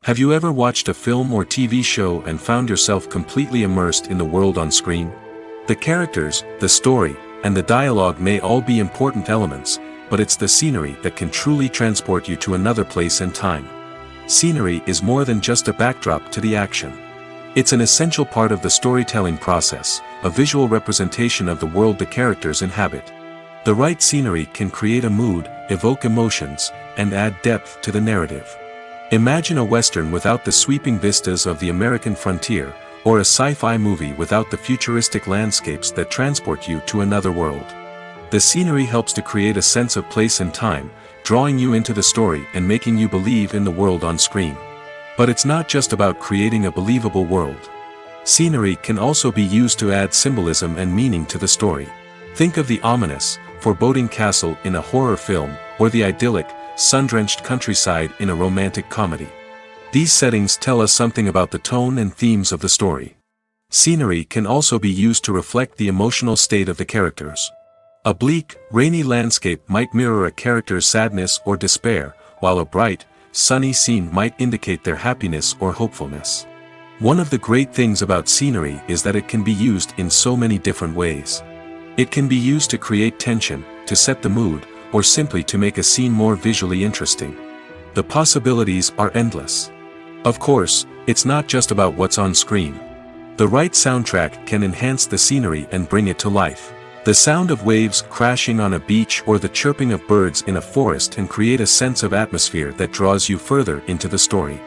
Have you ever watched a film or TV show and found yourself completely immersed in the world on screen? The characters, the story, and the dialogue may all be important elements, but it's the scenery that can truly transport you to another place and time. Scenery is more than just a backdrop to the action. It's an essential part of the storytelling process, a visual representation of the world the characters inhabit. The right scenery can create a mood, evoke emotions, and add depth to the narrative. Imagine a Western without the sweeping vistas of the American frontier, or a sci-fi movie without the futuristic landscapes that transport you to another world. The scenery helps to create a sense of place and time, drawing you into the story and making you believe in the world on screen. But it's not just about creating a believable world. Scenery can also be used to add symbolism and meaning to the story. Think of the ominous, foreboding castle in a horror film, or the idyllic, sun-drenched countryside in a romantic comedy. These settings tell us something about the tone and themes of the story. Scenery can also be used to reflect the emotional state of the characters. A bleak, rainy landscape might mirror a character's sadness or despair, while a bright, sunny scene might indicate their happiness or hopefulness. One of the great things about scenery is that it can be used in so many different ways. It can be used to create tension, to set the mood, or simply to make a scene more visually interesting. The possibilities are endless. Of course, it's not just about what's on screen. The right soundtrack can enhance the scenery and bring it to life. The sound of waves crashing on a beach or the chirping of birds in a forest can create a sense of atmosphere that draws you further into the story.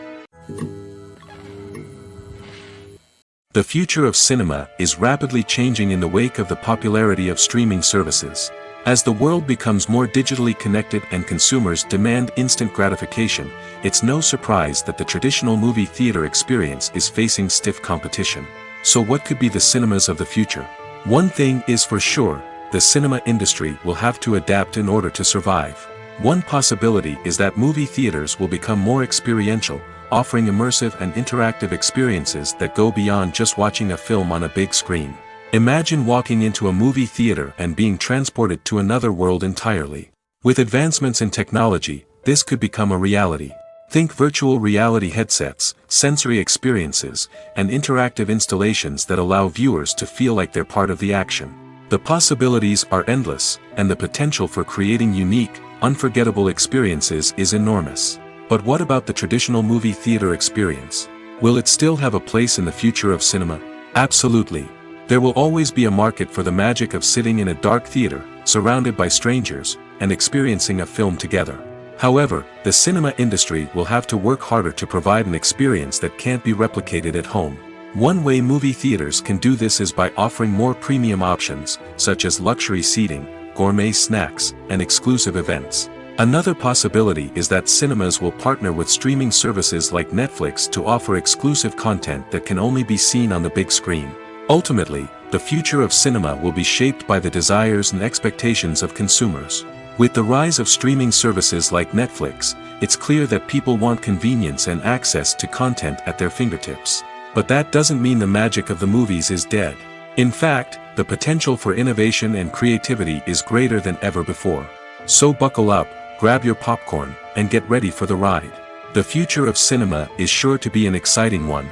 The future of cinema is rapidly changing in the wake of the popularity of streaming services. As the world becomes more digitally connected and consumers demand instant gratification, it's no surprise that the traditional movie theater experience is facing stiff competition. So what could be the cinemas of the future? One thing is for sure, the cinema industry will have to adapt in order to survive. One possibility is that movie theaters will become more experiential, offering immersive and interactive experiences that go beyond just watching a film on a big screen. Imagine walking into a movie theater and being transported to another world entirely. With advancements in technology, this could become a reality. Think virtual reality headsets, sensory experiences, and interactive installations that allow viewers to feel like they're part of the action. The possibilities are endless, and the potential for creating unique, unforgettable experiences is enormous. But what about the traditional movie theater experience? Will it still have a place in the future of cinema? Absolutely. There will always be a market for the magic of sitting in a dark theater, surrounded by strangers, and experiencing a film together. However, the cinema industry will have to work harder to provide an experience that can't be replicated at home. One way movie theaters can do this is by offering more premium options, such as luxury seating, gourmet snacks, and exclusive events. Another possibility is that cinemas will partner with streaming services like Netflix to offer exclusive content that can only be seen on the big screen. Ultimately, the future of cinema will be shaped by the desires and expectations of consumers. With the rise of streaming services like Netflix, it's clear that people want convenience and access to content at their fingertips. But that doesn't mean the magic of the movies is dead. In fact, the potential for innovation and creativity is greater than ever before. So buckle up, grab your popcorn, and get ready for the ride. The future of cinema is sure to be an exciting one.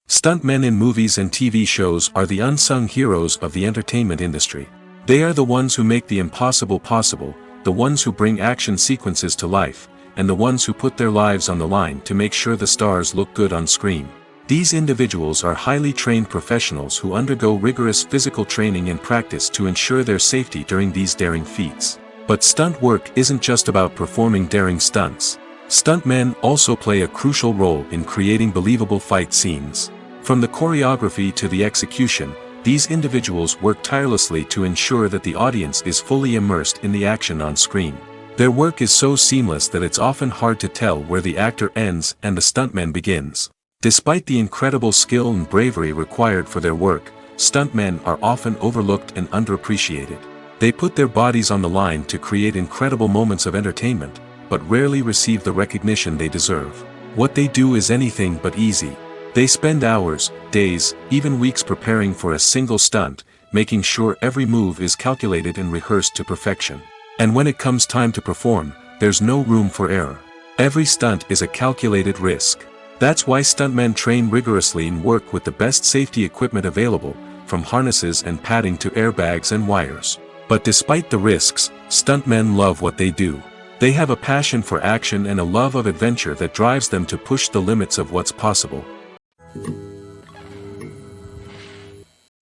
Stuntmen in movies and TV shows are the unsung heroes of the entertainment industry. They are the ones who make the impossible possible, the ones who bring action sequences to life, and the ones who put their lives on the line to make sure the stars look good on screen. These individuals are highly trained professionals who undergo rigorous physical training and practice to ensure their safety during these daring feats. But stunt work isn't just about performing daring stunts. Stuntmen also play a crucial role in creating believable fight scenes. From the choreography to the execution, these individuals work tirelessly to ensure that the audience is fully immersed in the action on screen. Their work is so seamless that it's often hard to tell where the actor ends and the stuntman begins. Despite the incredible skill and bravery required for their work, stuntmen are often overlooked and underappreciated. They put their bodies on the line to create incredible moments of entertainment, but rarely receive the recognition they deserve. What they do is anything but easy. They spend hours, days, even weeks preparing for a single stunt, making sure every move is calculated and rehearsed to perfection. And when it comes time to perform, there's no room for error. Every stunt is a calculated risk. That's why stuntmen train rigorously and work with the best safety equipment available, from harnesses and padding to airbags and wires. But despite the risks, stuntmen love what they do. They have a passion for action and a love of adventure that drives them to push the limits of what's possible.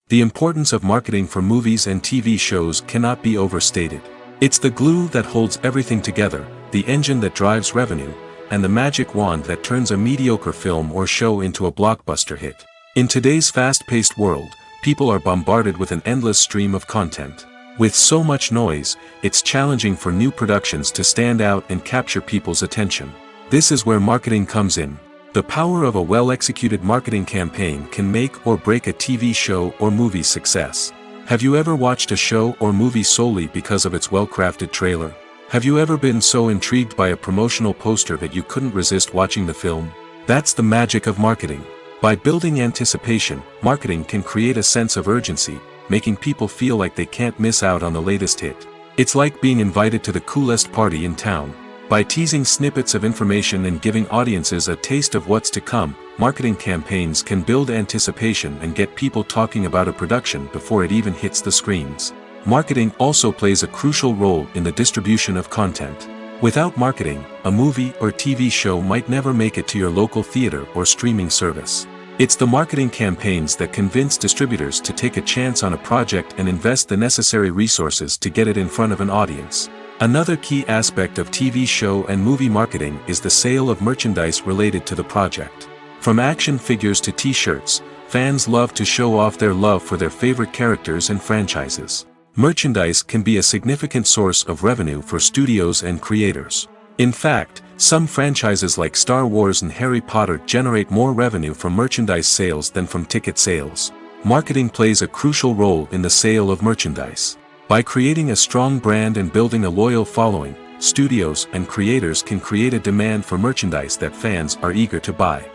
The importance of marketing for movies and TV shows cannot be overstated. It's the glue that holds everything together, the engine that drives revenue, and the magic wand that turns a mediocre film or show into a blockbuster hit. In today's fast-paced world, people are bombarded with an endless stream of content. With so much noise, it's challenging for new productions to stand out and capture people's attention. This is where marketing comes in. The power of a well-executed marketing campaign can make or break a TV show or movie's success. Have you ever watched a show or movie solely because of its well-crafted trailer? Have you ever been so intrigued by a promotional poster that you couldn't resist watching the film? That's the magic of marketing. By building anticipation, marketing can create a sense of urgency, making people feel like they can't miss out on the latest hit. It's like being invited to the coolest party in town. By teasing snippets of information and giving audiences a taste of what's to come, marketing campaigns can build anticipation and get people talking about a production before it even hits the screens. Marketing also plays a crucial role in the distribution of content. Without marketing, a movie or TV show might never make it to your local theater or streaming service. It's the marketing campaigns that convince distributors to take a chance on a project and invest the necessary resources to get it in front of an audience. Another key aspect of TV show and movie marketing is the sale of merchandise related to the project. From action figures to t-shirts, fans love to show off their love for their favorite characters and franchises. Merchandise can be a significant source of revenue for studios and creators. In fact, some franchises like Star Wars and Harry Potter generate more revenue from merchandise sales than from ticket sales. Marketing plays a crucial role in the sale of merchandise. By creating a strong brand and building a loyal following, studios and creators can create a demand for merchandise that fans are eager to buy.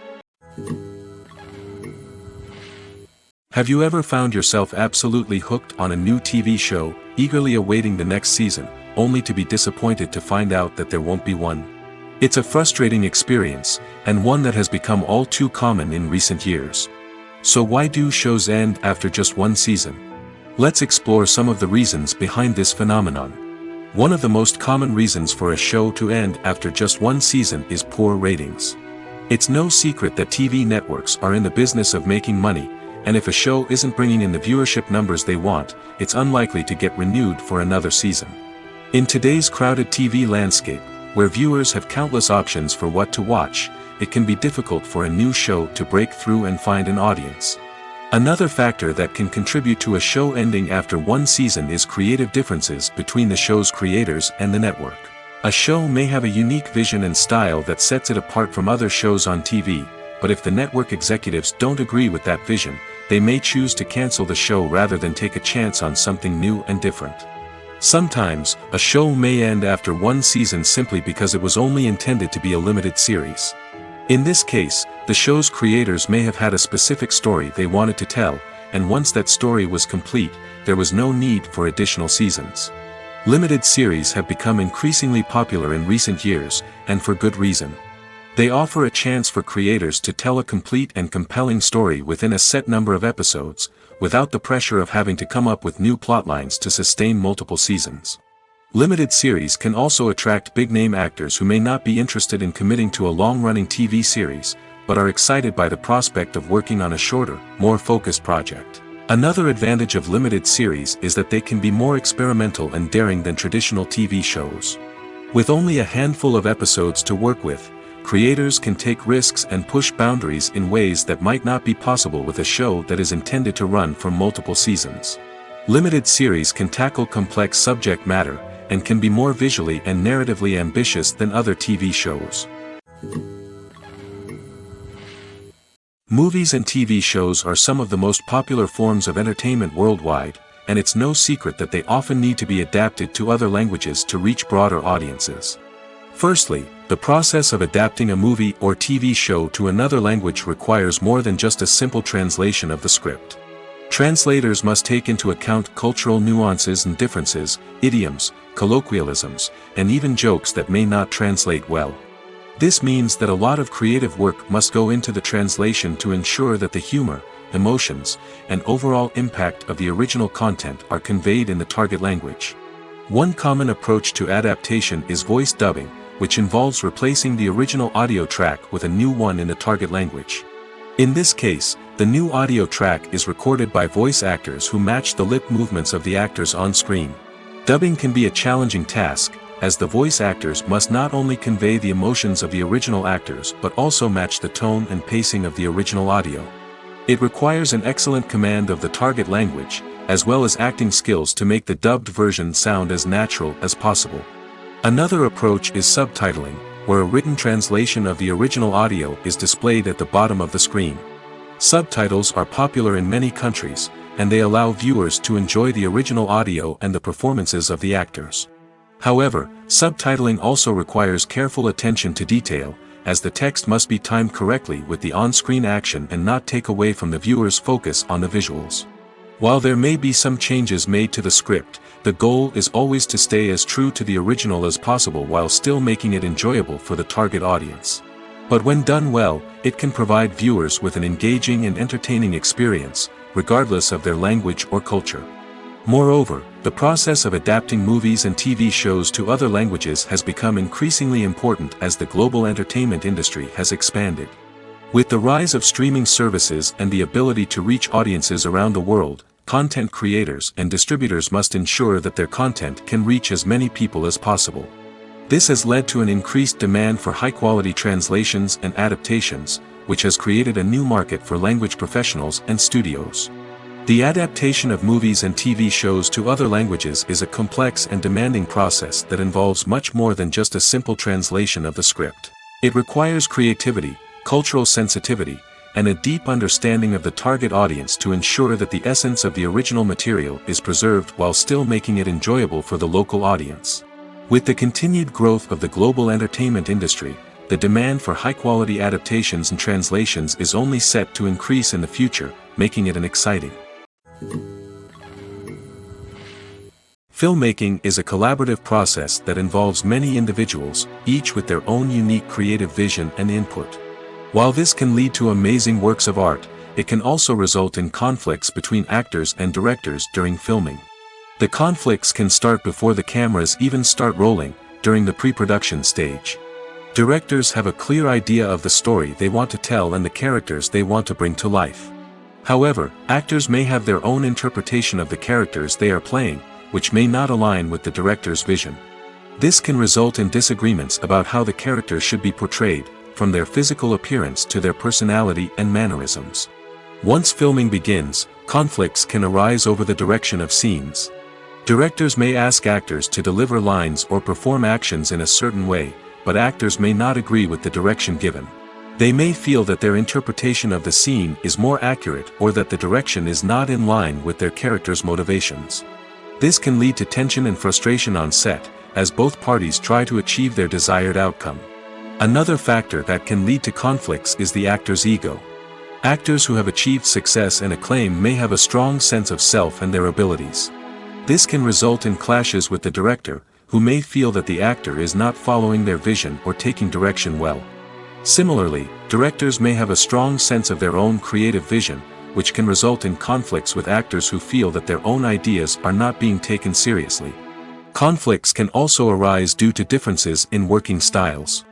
Have you ever found yourself absolutely hooked on a new TV show, eagerly awaiting the next season, only to be disappointed to find out that there won't be one? It's a frustrating experience, and one that has become all too common in recent years. So why do shows end after just one season? Let's explore some of the reasons behind this phenomenon. One of the most common reasons for a show to end after just one season is poor ratings. It's no secret that TV networks are in the business of making money, and if a show isn't bringing in the viewership numbers they want, it's unlikely to get renewed for another season. In today's crowded TV landscape, where viewers have countless options for what to watch, it can be difficult for a new show to break through and find an audience. Another factor that can contribute to a show ending after one season is creative differences between the show's creators and the network. A show may have a unique vision and style that sets it apart from other shows on TV, but if the network executives don't agree with that vision, they may choose to cancel the show rather than take a chance on something new and different. Sometimes, a show may end after one season simply because it was only intended to be a limited series. In this case, the show's creators may have had a specific story they wanted to tell, and once that story was complete, there was no need for additional seasons. Limited series have become increasingly popular in recent years, and for good reason. They offer a chance for creators to tell a complete and compelling story within a set number of episodes, without the pressure of having to come up with new plotlines to sustain multiple seasons. Limited series can also attract big-name actors who may not be interested in committing to a long-running TV series, but are excited by the prospect of working on a shorter, more focused project. Another advantage of limited series is that they can be more experimental and daring than traditional TV shows. With only a handful of episodes to work with, creators can take risks and push boundaries in ways that might not be possible with a show that is intended to run for multiple seasons. Limited series can tackle complex subject matter, and can be more visually and narratively ambitious than other TV shows. Movies and TV shows are some of the most popular forms of entertainment worldwide, and it's no secret that they often need to be adapted to other languages to reach broader audiences. Firstly, the process of adapting a movie or TV show to another language requires more than just a simple translation of the script. Translators must take into account cultural nuances and differences, idioms, colloquialisms, and even jokes that may not translate well. This means that a lot of creative work must go into the translation to ensure that the humor, emotions, and overall impact of the original content are conveyed in the target language. One common approach to adaptation is voice dubbing, which involves replacing the original audio track with a new one in the target language. In this case, the new audio track is recorded by voice actors who match the lip movements of the actors on screen. Dubbing can be a challenging task, as the voice actors must not only convey the emotions of the original actors but also match the tone and pacing of the original audio. It requires an excellent command of the target language, as well as acting skills to make the dubbed version sound as natural as possible. Another approach is subtitling, where a written translation of the original audio is displayed at the bottom of the screen. Subtitles are popular in many countries, and they allow viewers to enjoy the original audio and the performances of the actors. However, subtitling also requires careful attention to detail, as the text must be timed correctly with the on-screen action and not take away from the viewer's focus on the visuals. While there may be some changes made to the script, the goal is always to stay as true to the original as possible while still making it enjoyable for the target audience. But when done well, it can provide viewers with an engaging and entertaining experience, regardless of their language or culture. Moreover, the process of adapting movies and TV shows to other languages has become increasingly important as the global entertainment industry has expanded. With the rise of streaming services and the ability to reach audiences around the world, content creators and distributors must ensure that their content can reach as many people as possible. This has led to an increased demand for high-quality translations and adaptations, which has created a new market for language professionals and studios. The adaptation of movies and TV shows to other languages is a complex and demanding process that involves much more than just a simple translation of the script. It requires creativity, cultural sensitivity, and a deep understanding of the target audience to ensure that the essence of the original material is preserved while still making it enjoyable for the local audience. With the continued growth of the global entertainment industry, the demand for high-quality adaptations and translations is only set to increase in the future, making it an exciting. Filmmaking is a collaborative process that involves many individuals, each with their own unique creative vision and input. While this can lead to amazing works of art, it can also result in conflicts between actors and directors during filming. The conflicts can start before the cameras even start rolling, during the pre-production stage. Directors have a clear idea of the story they want to tell and the characters they want to bring to life. However, actors may have their own interpretation of the characters they are playing, which may not align with the director's vision. This can result in disagreements about how the characters should be portrayed, from their physical appearance to their personality and mannerisms. Once filming begins, conflicts can arise over the direction of scenes. Directors may ask actors to deliver lines or perform actions in a certain way, but actors may not agree with the direction given. They may feel that their interpretation of the scene is more accurate or that the direction is not in line with their character's motivations. This can lead to tension and frustration on set, as both parties try to achieve their desired outcome. Another factor that can lead to conflicts is the actor's ego. Actors who have achieved success and acclaim may have a strong sense of self and their abilities. This can result in clashes with the director, who may feel that the actor is not following their vision or taking direction well. Similarly, directors may have a strong sense of their own creative vision, which can result in conflicts with actors who feel that their own ideas are not being taken seriously. Conflicts can also arise due to differences in working styles.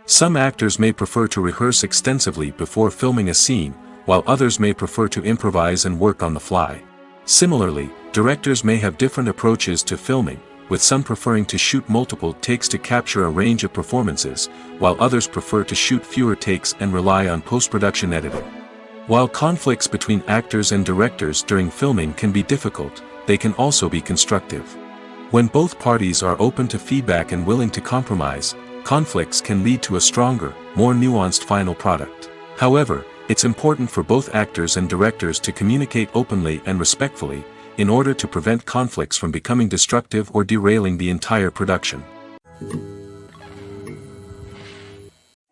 Some actors may prefer to rehearse extensively before filming a scene, while others may prefer to improvise and work on the fly. Similarly, directors may have different approaches to filming, with some preferring to shoot multiple takes to capture a range of performances, while others prefer to shoot fewer takes and rely on post-production editing. While conflicts between actors and directors during filming can be difficult, they can also be constructive. When both parties are open to feedback and willing to compromise, conflicts can lead to a stronger, more nuanced final product. However, it's important for both actors and directors to communicate openly and respectfully, in order to prevent conflicts from becoming destructive or derailing the entire production.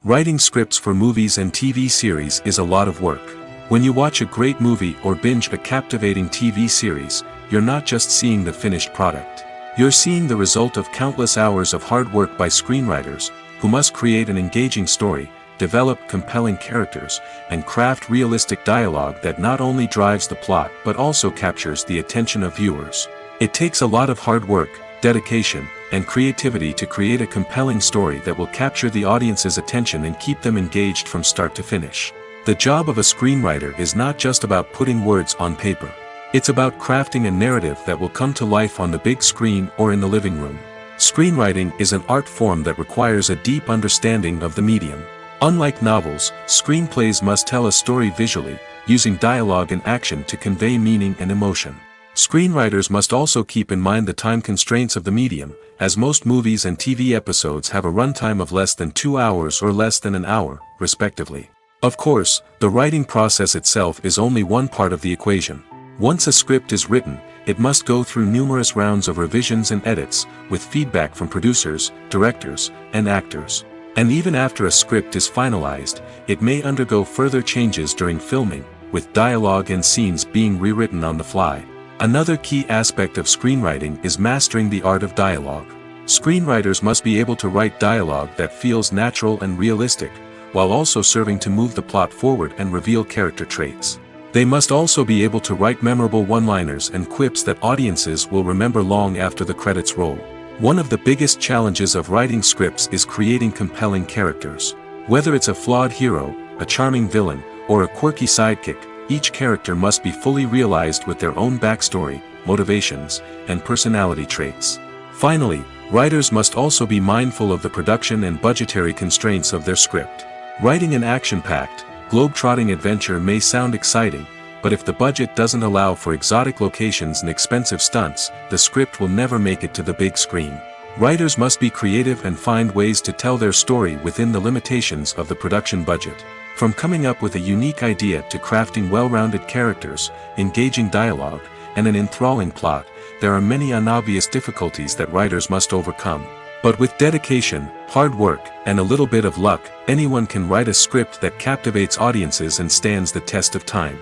Writing scripts for movies and TV series is a lot of work. When you watch a great movie or binge a captivating TV series, you're not just seeing the finished product. You're seeing the result of countless hours of hard work by screenwriters, who must create an engaging story, develop compelling characters, and craft realistic dialogue that not only drives the plot but also captures the attention of viewers. It takes a lot of hard work, dedication, and creativity to create a compelling story that will capture the audience's attention and keep them engaged from start to finish. The job of a screenwriter is not just about putting words on paper. It's about crafting a narrative that will come to life on the big screen or in the living room. Screenwriting is an art form that requires a deep understanding of the medium. Unlike novels, screenplays must tell a story visually, using dialogue and action to convey meaning and emotion. Screenwriters must also keep in mind the time constraints of the medium, as most movies and TV episodes have a runtime of less than 2 hours or less than an hour, respectively. Of course, the writing process itself is only one part of the equation. Once a script is written, it must go through numerous rounds of revisions and edits, with feedback from producers, directors, and actors. And even after a script is finalized, it may undergo further changes during filming, with dialogue and scenes being rewritten on the fly. Another key aspect of screenwriting is mastering the art of dialogue. Screenwriters must be able to write dialogue that feels natural and realistic, while also serving to move the plot forward and reveal character traits. They must also be able to write memorable one-liners and quips that audiences will remember long after the credits roll. One of the biggest challenges of writing scripts is creating compelling characters. Whether it's a flawed hero, a charming villain, or a quirky sidekick, each character must be fully realized with their own backstory, motivations, and personality traits. Finally, writers must also be mindful of the production and budgetary constraints of their script. Writing an action-packed, globe-trotting adventure may sound exciting, but if the budget doesn't allow for exotic locations and expensive stunts, the script will never make it to the big screen. Writers must be creative and find ways to tell their story within the limitations of the production budget. From coming up with a unique idea to crafting well-rounded characters, engaging dialogue, and an enthralling plot, there are many unobvious difficulties that writers must overcome. But with dedication, hard work, and a little bit of luck, anyone can write a script that captivates audiences and stands the test of time.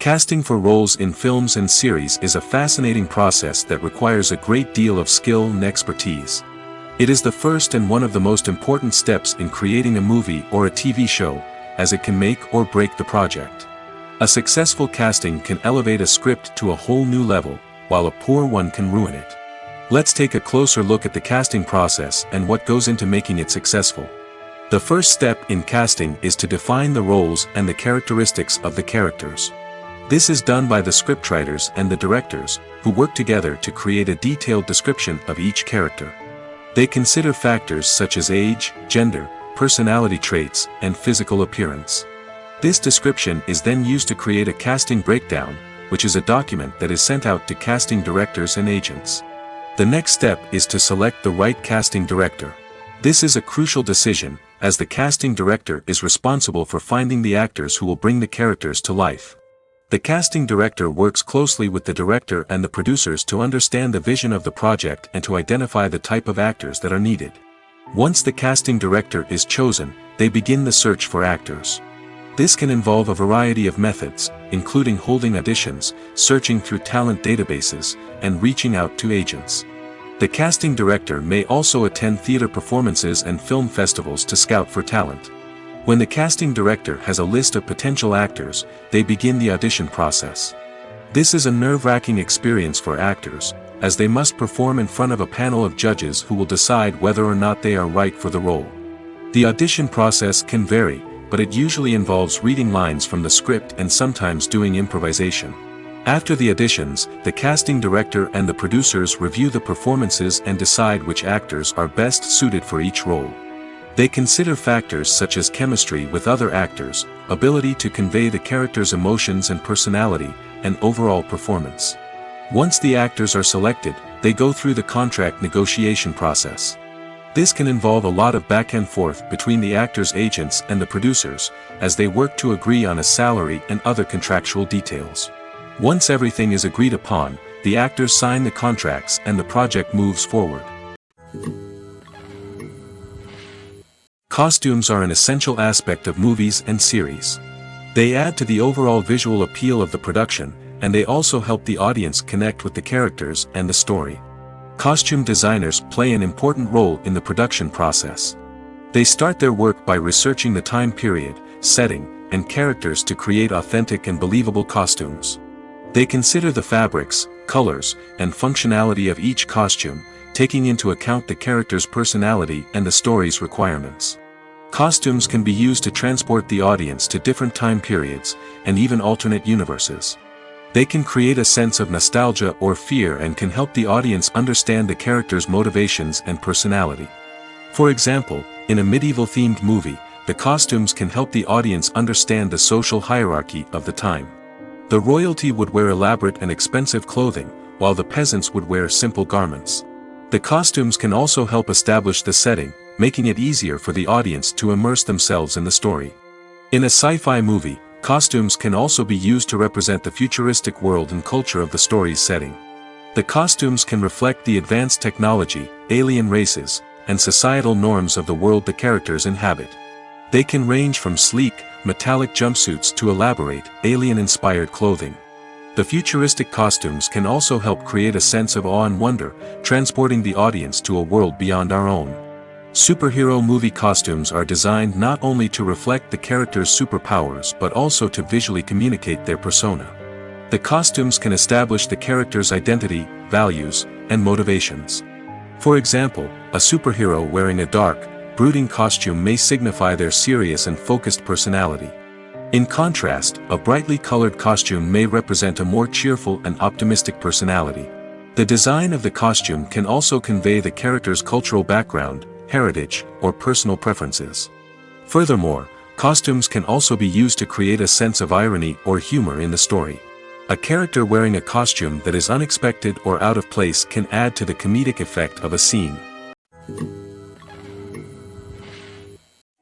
Casting for roles in films and series is a fascinating process that requires a great deal of skill and expertise. It is the first and one of the most important steps in creating a movie or a TV show, as it can make or break the project. A successful casting can elevate a script to a whole new level, while a poor one can ruin it. Let's take a closer look at the casting process and what goes into making it successful. The first step in casting is to define the roles and the characteristics of the characters. This is done by the scriptwriters and the directors, who work together to create a detailed description of each character. They consider factors such as age, gender, personality traits, and physical appearance. This description is then used to create a casting breakdown, which is a document that is sent out to casting directors and agents. The next step is to select the right casting director. This is a crucial decision, as the casting director is responsible for finding the actors who will bring the characters to life. The casting director works closely with the director and the producers to understand the vision of the project and to identify the type of actors that are needed. Once the casting director is chosen, they begin the search for actors. This can involve a variety of methods, including holding auditions, searching through talent databases, and reaching out to agents. The casting director may also attend theater performances and film festivals to scout for talent. When the casting director has a list of potential actors, they begin the audition process. This is a nerve-wracking experience for actors, as they must perform in front of a panel of judges who will decide whether or not they are right for the role. The audition process can vary, but it usually involves reading lines from the script and sometimes doing improvisation. After the auditions, the casting director and the producers review the performances and decide which actors are best suited for each role. They consider factors such as chemistry with other actors, ability to convey the character's emotions and personality, and overall performance. Once the actors are selected, they go through the contract negotiation process. This can involve a lot of back and forth between the actors' agents and the producers, as they work to agree on a salary and other contractual details. Once everything is agreed upon, the actors sign the contracts and the project moves forward. Costumes are an essential aspect of movies and series. They add to the overall visual appeal of the production, and they also help the audience connect with the characters and the story. Costume designers play an important role in the production process. They start their work by researching the time period, setting, and characters to create authentic and believable costumes. They consider the fabrics, colors, and functionality of each costume, taking into account the character's personality and the story's requirements. Costumes can be used to transport the audience to different time periods, and even alternate universes. They can create a sense of nostalgia or fear and can help the audience understand the character's motivations and personality. For example, in a medieval-themed movie, the costumes can help the audience understand the social hierarchy of the time. The royalty would wear elaborate and expensive clothing, while the peasants would wear simple garments. The costumes can also help establish the setting, making it easier for the audience to immerse themselves in the story. In a sci-fi movie, costumes can also be used to represent the futuristic world and culture of the story's setting. The costumes can reflect the advanced technology, alien races, and societal norms of the world the characters inhabit. They can range from sleek, metallic jumpsuits to elaborate, alien-inspired clothing. The futuristic costumes can also help create a sense of awe and wonder, transporting the audience to a world beyond our own. Superhero movie costumes are designed not only to reflect the character's superpowers but also to visually communicate their persona. The costumes can establish the character's identity, values, and motivations. For example, a superhero wearing a dark, brooding costume may signify their serious and focused personality. In contrast, a brightly colored costume may represent a more cheerful and optimistic personality. The design of the costume can also convey the character's cultural background, heritage, or personal preferences. Furthermore, costumes can also be used to create a sense of irony or humor in the story. A character wearing a costume that is unexpected or out of place can add to the comedic effect of a scene.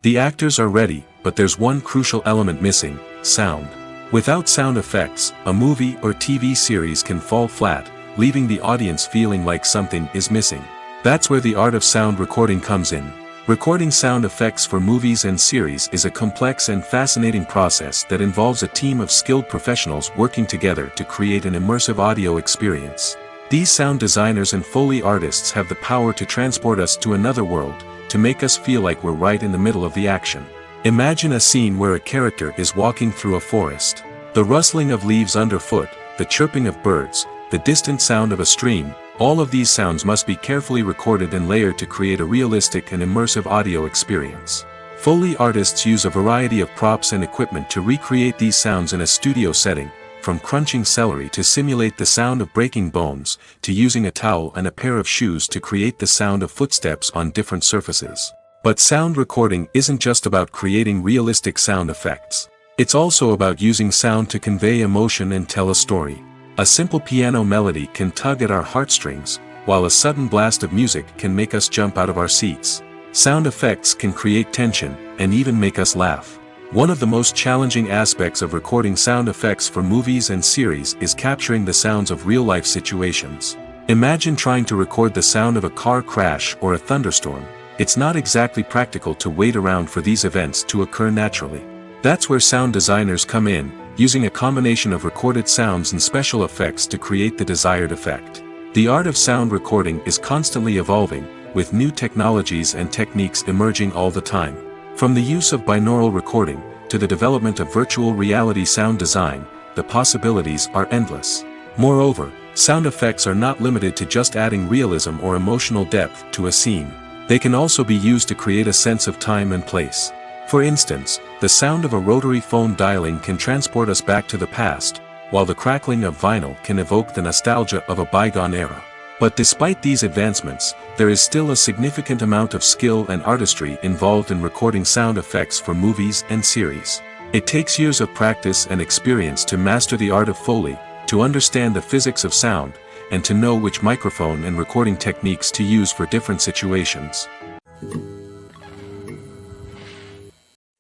The actors are ready, but there's one crucial element missing: sound. Without sound effects, a movie or TV series can fall flat, leaving the audience feeling like something is missing. That's where the art of sound recording comes in. Recording sound effects for movies and series is a complex and fascinating process that involves a team of skilled professionals working together to create an immersive audio experience. These sound designers and Foley artists have the power to transport us to another world, to make us feel like we're right in the middle of the action. Imagine a scene where a character is walking through a forest. The rustling of leaves underfoot, the chirping of birds, the distant sound of a stream, all of these sounds must be carefully recorded and layered to create a realistic and immersive audio experience. Foley artists use a variety of props and equipment to recreate these sounds in a studio setting, from crunching celery to simulate the sound of breaking bones, to using a towel and a pair of shoes to create the sound of footsteps on different surfaces. But sound recording isn't just about creating realistic sound effects. It's also about using sound to convey emotion and tell a story. A simple piano melody can tug at our heartstrings, while a sudden blast of music can make us jump out of our seats. Sound effects can create tension, and even make us laugh. One of the most challenging aspects of recording sound effects for movies and series is capturing the sounds of real-life situations. Imagine trying to record the sound of a car crash or a thunderstorm. It's not exactly practical to wait around for these events to occur naturally. That's where sound designers come in, using a combination of recorded sounds and special effects to create the desired effect. The art of sound recording is constantly evolving, with new technologies and techniques emerging all the time. From the use of binaural recording, to the development of virtual reality sound design, the possibilities are endless. Moreover, sound effects are not limited to just adding realism or emotional depth to a scene. They can also be used to create a sense of time and place. For instance, the sound of a rotary phone dialing can transport us back to the past, while the crackling of vinyl can evoke the nostalgia of a bygone era. But despite these advancements, there is still a significant amount of skill and artistry involved in recording sound effects for movies and series. It takes years of practice and experience to master the art of Foley, to understand the physics of sound, and to know which microphone and recording techniques to use for different situations.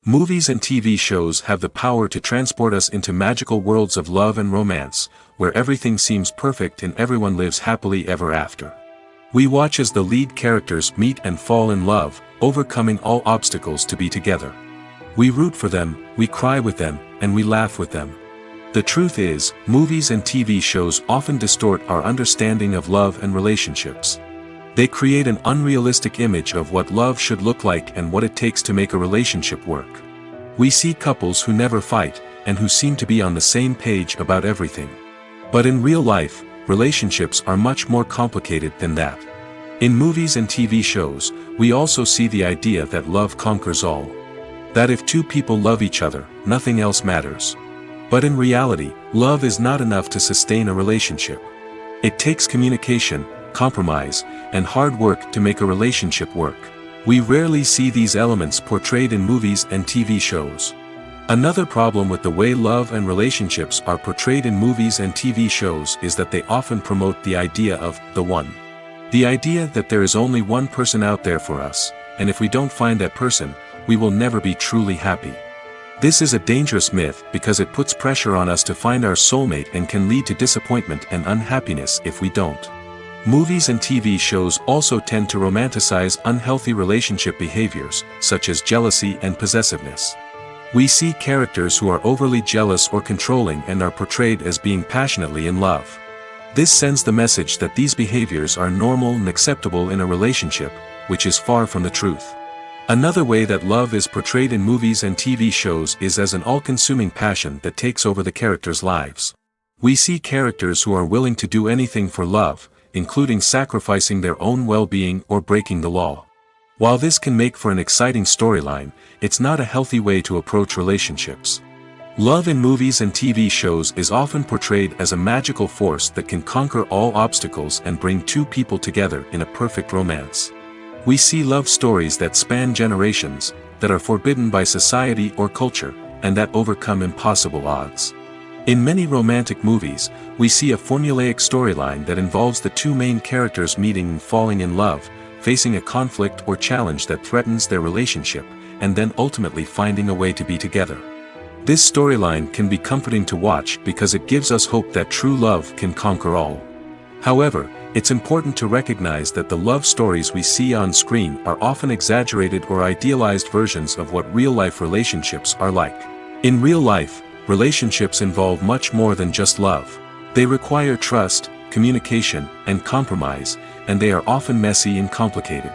Movies and TV shows have the power to transport us into magical worlds of love and romance, where everything seems perfect and everyone lives happily ever after. We watch as the lead characters meet and fall in love, overcoming all obstacles to be together. We root for them, we cry with them, and we laugh with them. The truth is, movies and TV shows often distort our understanding of love and relationships. They create an unrealistic image of what love should look like and what it takes to make a relationship work. We see couples who never fight, and who seem to be on the same page about everything. But in real life, relationships are much more complicated than that. In movies and TV shows, we also see the idea that love conquers all. That if two people love each other, nothing else matters. But in reality, love is not enough to sustain a relationship. It takes communication, compromise, and hard work to make a relationship work. We rarely see these elements portrayed in movies and TV shows. Another problem with the way love and relationships are portrayed in movies and TV shows is that they often promote the idea of the one. The idea that there is only one person out there for us, and if we don't find that person, we will never be truly happy. This is a dangerous myth because it puts pressure on us to find our soulmate and can lead to disappointment and unhappiness if we don't. Movies and TV shows also tend to romanticize unhealthy relationship behaviors, such as jealousy and possessiveness. We see characters who are overly jealous or controlling and are portrayed as being passionately in love. This sends the message that these behaviors are normal and acceptable in a relationship, which is far from the truth. Another way that love is portrayed in movies and TV shows is as an all-consuming passion that takes over the characters' lives. We see characters who are willing to do anything for love, including sacrificing their own well-being or breaking the law. While this can make for an exciting storyline, it's not a healthy way to approach relationships. Love in movies and TV shows is often portrayed as a magical force that can conquer all obstacles and bring two people together in a perfect romance. We see love stories that span generations, that are forbidden by society or culture, and that overcome impossible odds. In many romantic movies, we see a formulaic storyline that involves the two main characters meeting and falling in love, facing a conflict or challenge that threatens their relationship, and then ultimately finding a way to be together. This storyline can be comforting to watch because it gives us hope that true love can conquer all. However, it's important to recognize that the love stories we see on screen are often exaggerated or idealized versions of what real-life relationships are like. In real life, relationships involve much more than just love. They require trust, communication, and compromise, and they are often messy and complicated.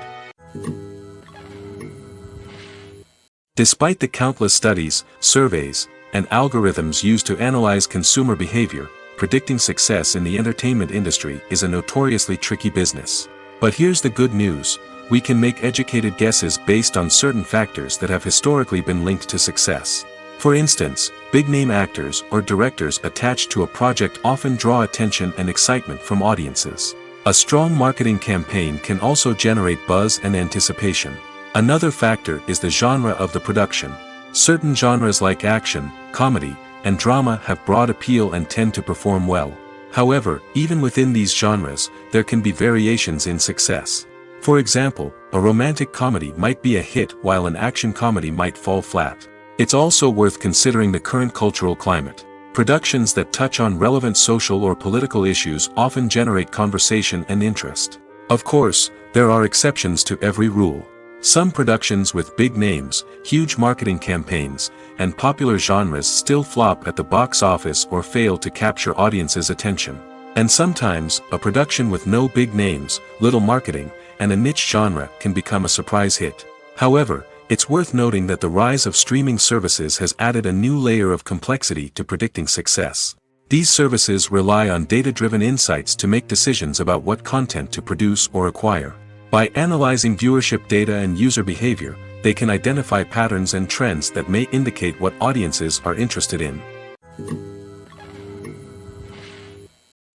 Despite the countless studies, surveys, and algorithms used to analyze consumer behavior, predicting success in the entertainment industry is a notoriously tricky business. But here's the good news: we can make educated guesses based on certain factors that have historically been linked to success. For instance, big-name actors or directors attached to a project often draw attention and excitement from audiences. A strong marketing campaign can also generate buzz and anticipation. Another factor is the genre of the production. Certain genres like action, comedy, and drama have broad appeal and tend to perform well. However, even within these genres, there can be variations in success. For example, a romantic comedy might be a hit while an action comedy might fall flat. It's also worth considering the current cultural climate. Productions that touch on relevant social or political issues often generate conversation and interest. Of course, there are exceptions to every rule. Some productions with big names, huge marketing campaigns, and popular genres still flop at the box office or fail to capture audiences' attention. And sometimes, a production with no big names, little marketing, and a niche genre can become a surprise hit. However, it's worth noting that the rise of streaming services has added a new layer of complexity to predicting success. These services rely on data-driven insights to make decisions about what content to produce or acquire. By analyzing viewership data and user behavior, they can identify patterns and trends that may indicate what audiences are interested in.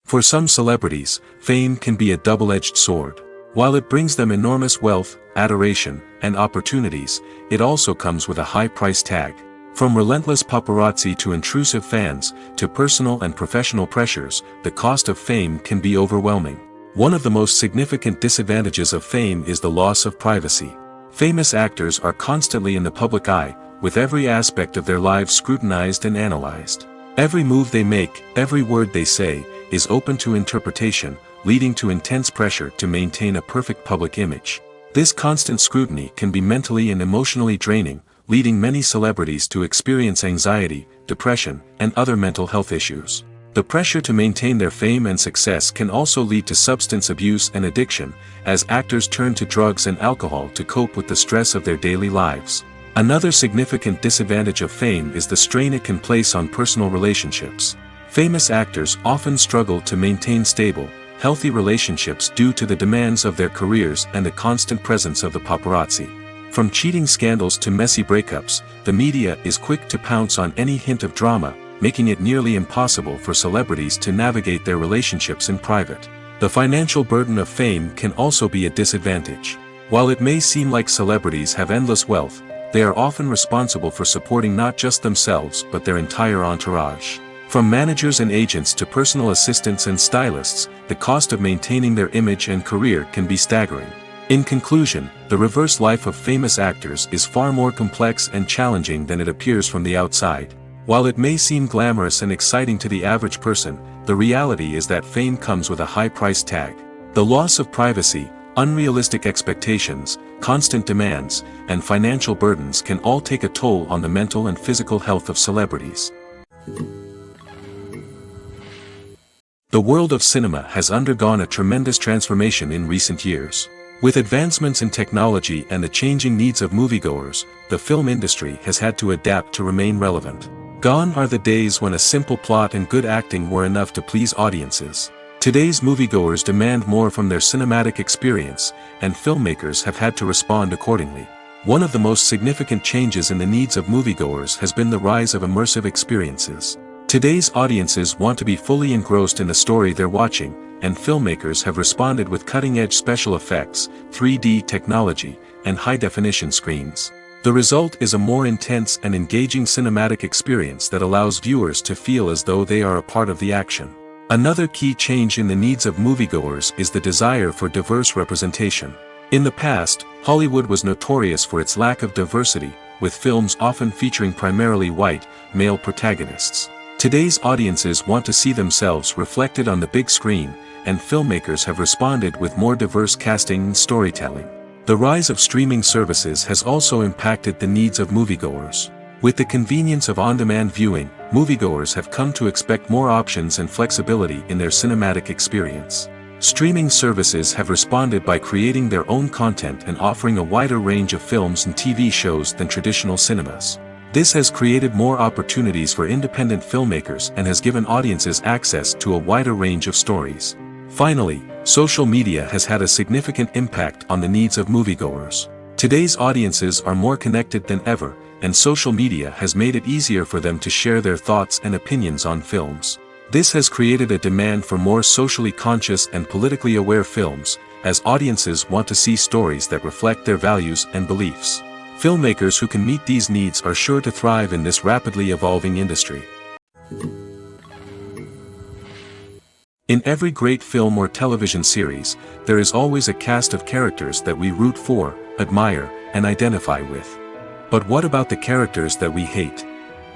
For some celebrities, fame can be a double-edged sword. While it brings them enormous wealth, adoration, and opportunities, it also comes with a high price tag. From relentless paparazzi to intrusive fans, to personal and professional pressures, the cost of fame can be overwhelming. One of the most significant disadvantages of fame is the loss of privacy. Famous actors are constantly in the public eye, with every aspect of their lives scrutinized and analyzed. Every move they make, every word they say, is open to interpretation, leading to intense pressure to maintain a perfect public image. This constant scrutiny can be mentally and emotionally draining, leading many celebrities to experience anxiety, depression, and other mental health issues. The pressure to maintain their fame and success can also lead to substance abuse and addiction, as actors turn to drugs and alcohol to cope with the stress of their daily lives. Another significant disadvantage of fame is the strain it can place on personal relationships. Famous actors often struggle to maintain stable, healthy relationships due to the demands of their careers and the constant presence of the paparazzi. From cheating scandals to messy breakups, the media is quick to pounce on any hint of drama, making it nearly impossible for celebrities to navigate their relationships in private. The financial burden of fame can also be a disadvantage. While it may seem like celebrities have endless wealth, they are often responsible for supporting not just themselves but their entire entourage. From managers and agents to personal assistants and stylists, the cost of maintaining their image and career can be staggering. In conclusion, the reverse life of famous actors is far more complex and challenging than it appears from the outside. While it may seem glamorous and exciting to the average person, the reality is that fame comes with a high price tag. The loss of privacy, unrealistic expectations, constant demands, and financial burdens can all take a toll on the mental and physical health of celebrities. The world of cinema has undergone a tremendous transformation in recent years. With advancements in technology and the changing needs of moviegoers, the film industry has had to adapt to remain relevant. Gone are the days when a simple plot and good acting were enough to please audiences. Today's moviegoers demand more from their cinematic experience, and filmmakers have had to respond accordingly. One of the most significant changes in the needs of moviegoers has been the rise of immersive experiences. Today's audiences want to be fully engrossed in the story they're watching, and filmmakers have responded with cutting-edge special effects, 3D technology, and high-definition screens. The result is a more intense and engaging cinematic experience that allows viewers to feel as though they are a part of the action. Another key change in the needs of moviegoers is the desire for diverse representation. In the past, Hollywood was notorious for its lack of diversity, with films often featuring primarily white, male protagonists. Today's audiences want to see themselves reflected on the big screen, and filmmakers have responded with more diverse casting and storytelling. The rise of streaming services has also impacted the needs of moviegoers. With the convenience of on-demand viewing, moviegoers have come to expect more options and flexibility in their cinematic experience. Streaming services have responded by creating their own content and offering a wider range of films and TV shows than traditional cinemas. This has created more opportunities for independent filmmakers and has given audiences access to a wider range of stories. Finally, social media has had a significant impact on the needs of moviegoers. Today's audiences are more connected than ever, and social media has made it easier for them to share their thoughts and opinions on films. This has created a demand for more socially conscious and politically aware films, as audiences want to see stories that reflect their values and beliefs. Filmmakers who can meet these needs are sure to thrive in this rapidly evolving industry. In every great film or television series, there is always a cast of characters that we root for, admire, and identify with. But what about the characters that we hate?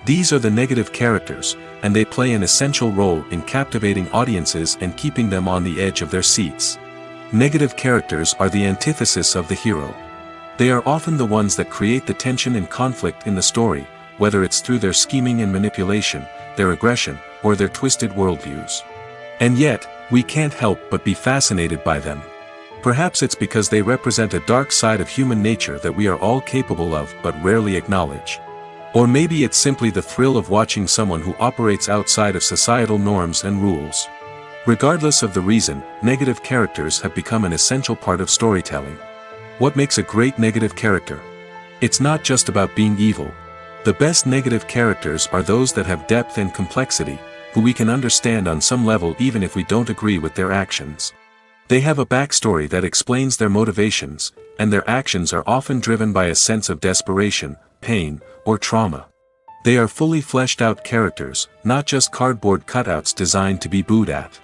These are the negative characters, and they play an essential role in captivating audiences and keeping them on the edge of their seats. Negative characters are the antithesis of the hero. They are often the ones that create the tension and conflict in the story, whether it's through their scheming and manipulation, their aggression, or their twisted worldviews. And yet, we can't help but be fascinated by them. Perhaps it's because they represent a dark side of human nature that we are all capable of but rarely acknowledge. Or maybe it's simply the thrill of watching someone who operates outside of societal norms and rules. Regardless of the reason, negative characters have become an essential part of storytelling. What makes a great negative character? It's not just about being evil. The best negative characters are those that have depth and complexity, who we can understand on some level even if we don't agree with their actions. They have a backstory that explains their motivations, and their actions are often driven by a sense of desperation, pain, or trauma. They are fully fleshed out characters, not just cardboard cutouts designed to be booed at.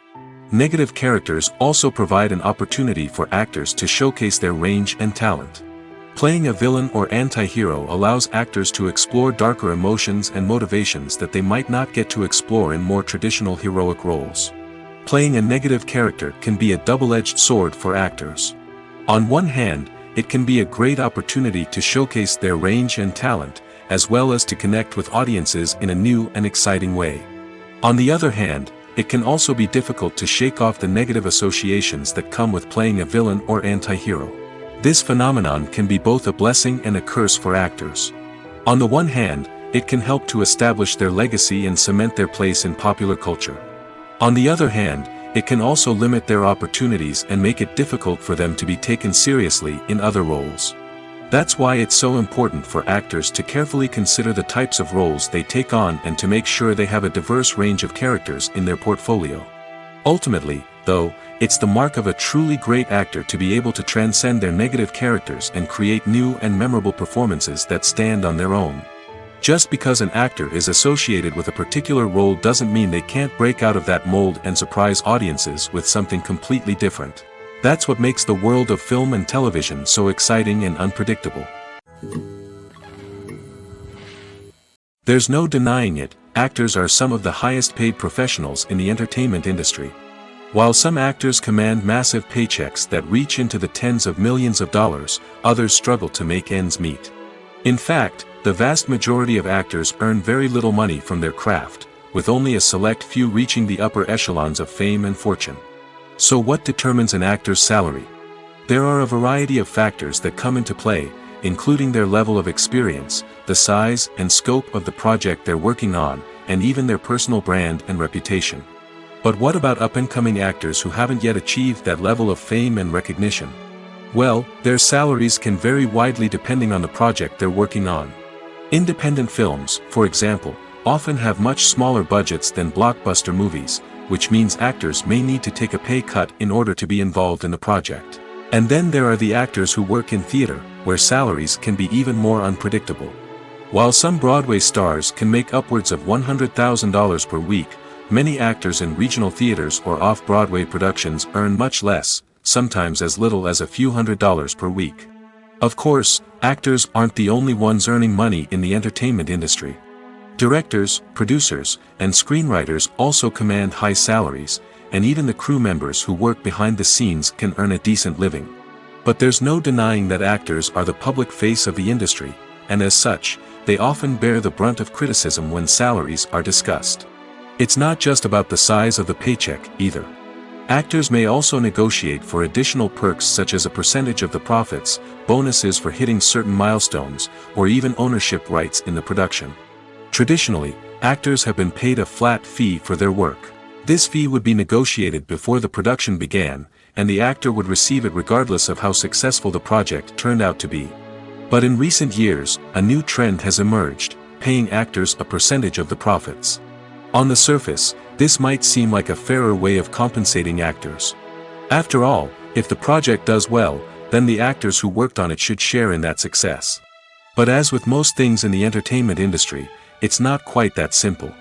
Negative characters also provide an opportunity for actors to showcase their range and talent. Playing a villain or anti-hero allows actors to explore darker emotions and motivations that they might not get to explore in more traditional heroic roles. playing a negative character can be a double-edged sword for actors. On one hand, it can be a great opportunity to showcase their range and talent, as well as to connect with audiences in a new and exciting way. On the other hand, it can also be difficult to shake off the negative associations that come with playing a villain or anti-hero. This phenomenon can be both a blessing and a curse for actors. On the one hand, it can help to establish their legacy and cement their place in popular culture. On the other hand, it can also limit their opportunities and make it difficult for them to be taken seriously in other roles. That's why it's so important for actors to carefully consider the types of roles they take on and to make sure they have a diverse range of characters in their portfolio. Ultimately, though, it's the mark of a truly great actor to be able to transcend their negative characters and create new and memorable performances that stand on their own. Just because an actor is associated with a particular role doesn't mean they can't break out of that mold and surprise audiences with something completely different. That's what makes the world of film and television so exciting and unpredictable. There's no denying it, actors are some of the highest paid professionals in the entertainment industry. While some actors command massive paychecks that reach into the tens of millions of dollars, others struggle to make ends meet. In fact, the vast majority of actors earn very little money from their craft, with only a select few reaching the upper echelons of fame and fortune. So what determines an actor's salary? There are a variety of factors that come into play, including their level of experience, the size and scope of the project they're working on, and even their personal brand and reputation. But what about up-and-coming actors who haven't yet achieved that level of fame and recognition? Well, their salaries can vary widely depending on the project they're working on. Independent films, for example, often have much smaller budgets than blockbuster movies, which means actors may need to take a pay cut in order to be involved in the project. And then there are the actors who work in theater, where salaries can be even more unpredictable. While some Broadway stars can make upwards of $100,000 per week, many actors in regional theaters or off-Broadway productions earn much less, sometimes as little as a few $100s per week. Of course, actors aren't the only ones earning money in the entertainment industry. Directors, producers, and screenwriters also command high salaries, and even the crew members who work behind the scenes can earn a decent living. But there's no denying that actors are the public face of the industry, and as such, they often bear the brunt of criticism when salaries are discussed. It's not just about the size of the paycheck, either. Actors may also negotiate for additional perks such as a percentage of the profits, bonuses for hitting certain milestones, or even ownership rights in the production. Traditionally, actors have been paid a flat fee for their work. This fee would be negotiated before the production began, and the actor would receive it regardless of how successful the project turned out to be. But in recent years, a new trend has emerged, paying actors a percentage of the profits. On the surface, this might seem like a fairer way of compensating actors. After all, if the project does well, then the actors who worked on it should share in that success. But as with most things in the entertainment industry, it's not quite that simple.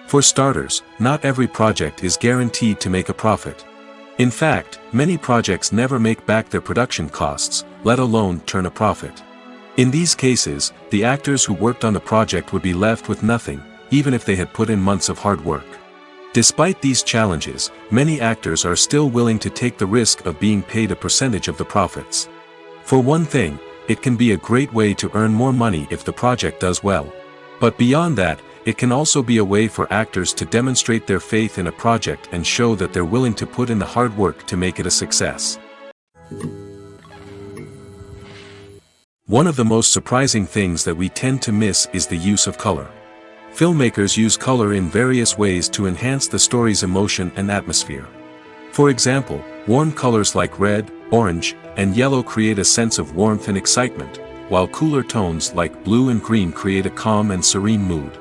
For starters, not every project is guaranteed to make a profit. In fact, many projects never make back their production costs, let alone turn a profit. In these cases, the actors who worked on the project would be left with nothing, even if they had put in months of hard work. Despite these challenges, many actors are still willing to take the risk of being paid a percentage of the profits. For one thing, it can be a great way to earn more money if the project does well. But beyond that, it can also be a way for actors to demonstrate their faith in a project and show that they're willing to put in the hard work to make it a success. One of the most surprising things that we tend to miss is the use of color. Filmmakers use color in various ways to enhance the story's emotion and atmosphere. For example, warm colors like red, orange, and yellow create a sense of warmth and excitement, while cooler tones like blue and green create a calm and serene mood.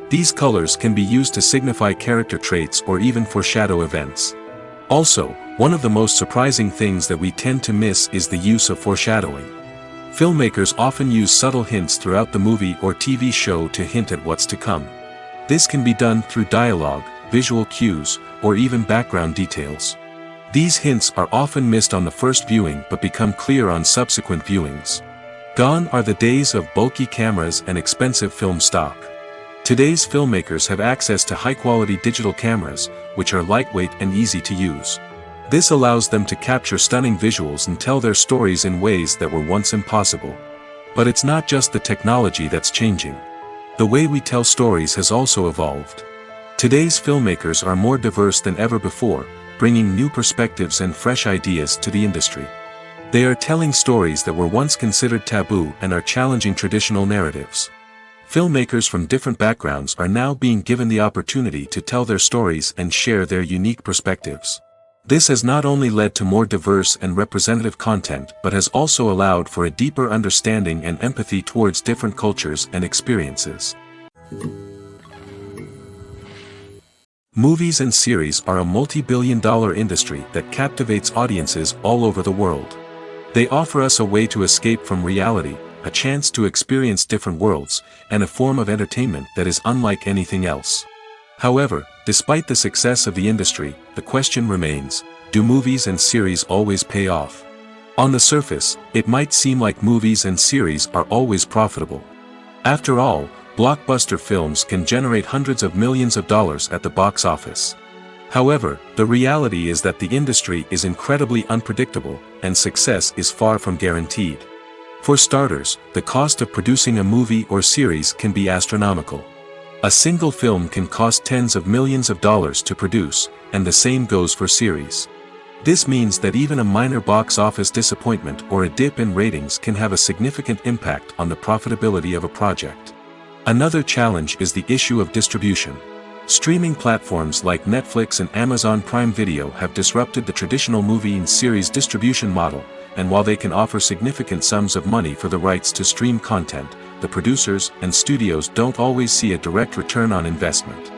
These colors can be used to signify character traits or even foreshadow events. Also, one of the most surprising things that we tend to miss is the use of foreshadowing. Filmmakers often use subtle hints throughout the movie or TV show to hint at what's to come. This can be done through dialogue, visual cues, or even background details. These hints are often missed on the first viewing but become clear on subsequent viewings. Gone are the days of bulky cameras and expensive film stock. Today's filmmakers have access to high-quality digital cameras, which are lightweight and easy to use. This allows them to capture stunning visuals and tell their stories in ways that were once impossible. But it's not just the technology that's changing. The way we tell stories has also evolved. Today's filmmakers are more diverse than ever before, bringing new perspectives and fresh ideas to the industry. They are telling stories that were once considered taboo and are challenging traditional narratives. Filmmakers from different backgrounds are now being given the opportunity to tell their stories and share their unique perspectives. This has not only led to more diverse and representative content but has also allowed for a deeper understanding and empathy towards different cultures and experiences. Movies and series are a multi-billion-dollar industry that captivates audiences all over the world. They offer us a way to escape from reality, a chance to experience different worlds, and a form of entertainment that is unlike anything else. However, despite the success of the industry, the question remains, do movies and series always pay off? On the surface, it might seem like movies and series are always profitable. After all, blockbuster films can generate hundreds of millions of dollars at the box office. However, the reality is that the industry is incredibly unpredictable, and success is far from guaranteed. For starters, the cost of producing a movie or series can be astronomical. A single film can cost tens of millions of dollars to produce, and the same goes for series. This means that even a minor box office disappointment or a dip in ratings can have a significant impact on the profitability of a project. Another challenge is the issue of distribution. Streaming platforms like Netflix and Amazon Prime Video have disrupted the traditional movie and series distribution model, and while they can offer significant sums of money for the rights to stream content, the producers and studios don't always see a direct return on investment.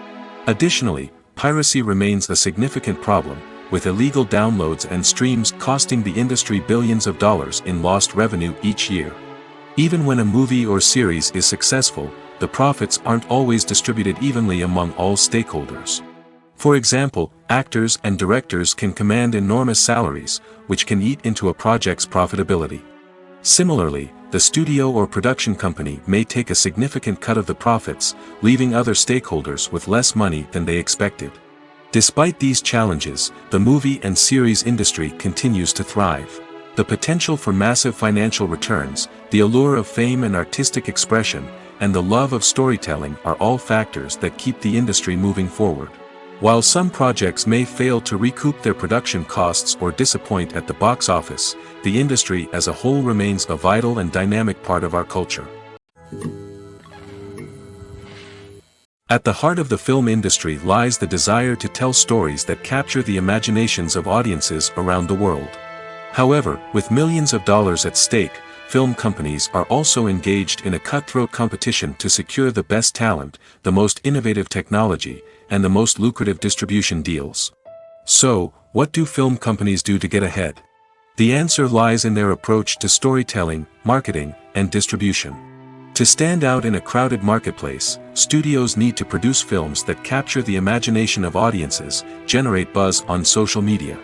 Additionally, piracy remains a significant problem, with illegal downloads and streams costing the industry billions of dollars in lost revenue each year. Even when a movie or series is successful, the profits aren't always distributed evenly among all stakeholders. For example, actors and directors can command enormous salaries, which can eat into a project's profitability. Similarly, the studio or production company may take a significant cut of the profits, leaving other stakeholders with less money than they expected. Despite these challenges, the movie and series industry continues to thrive. The potential for massive financial returns, the allure of fame and artistic expression, and the love of storytelling are all factors that keep the industry moving forward. While some projects may fail to recoup their production costs or disappoint at the box office, the industry as a whole remains a vital and dynamic part of our culture. At the heart of the film industry lies the desire to tell stories that capture the imaginations of audiences around the world. However, with millions of dollars at stake, film companies are also engaged in a cutthroat competition to secure the best talent, the most innovative technology, and the most lucrative distribution deals. So, what do film companies do to get ahead? The answer lies in their approach to storytelling, marketing, and distribution. To stand out in a crowded marketplace, studios need to produce films that capture the imagination of audiences, generate buzz on social media.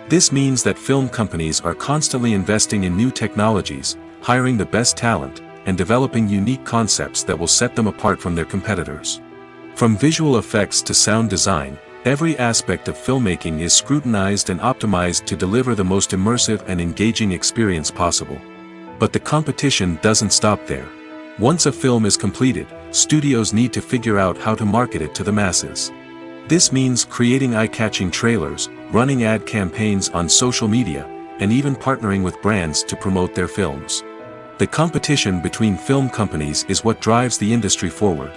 This means that film companies are constantly investing in new technologies, hiring the best talent, and developing unique concepts that will set them apart from their competitors. From visual effects to sound design, every aspect of filmmaking is scrutinized and optimized to deliver the most immersive and engaging experience possible. But the competition doesn't stop there. Once a film is completed, studios need to figure out how to market it to the masses. This means creating eye-catching trailers, running ad campaigns on social media, and even partnering with brands to promote their films. The competition between film companies is what drives the industry forward.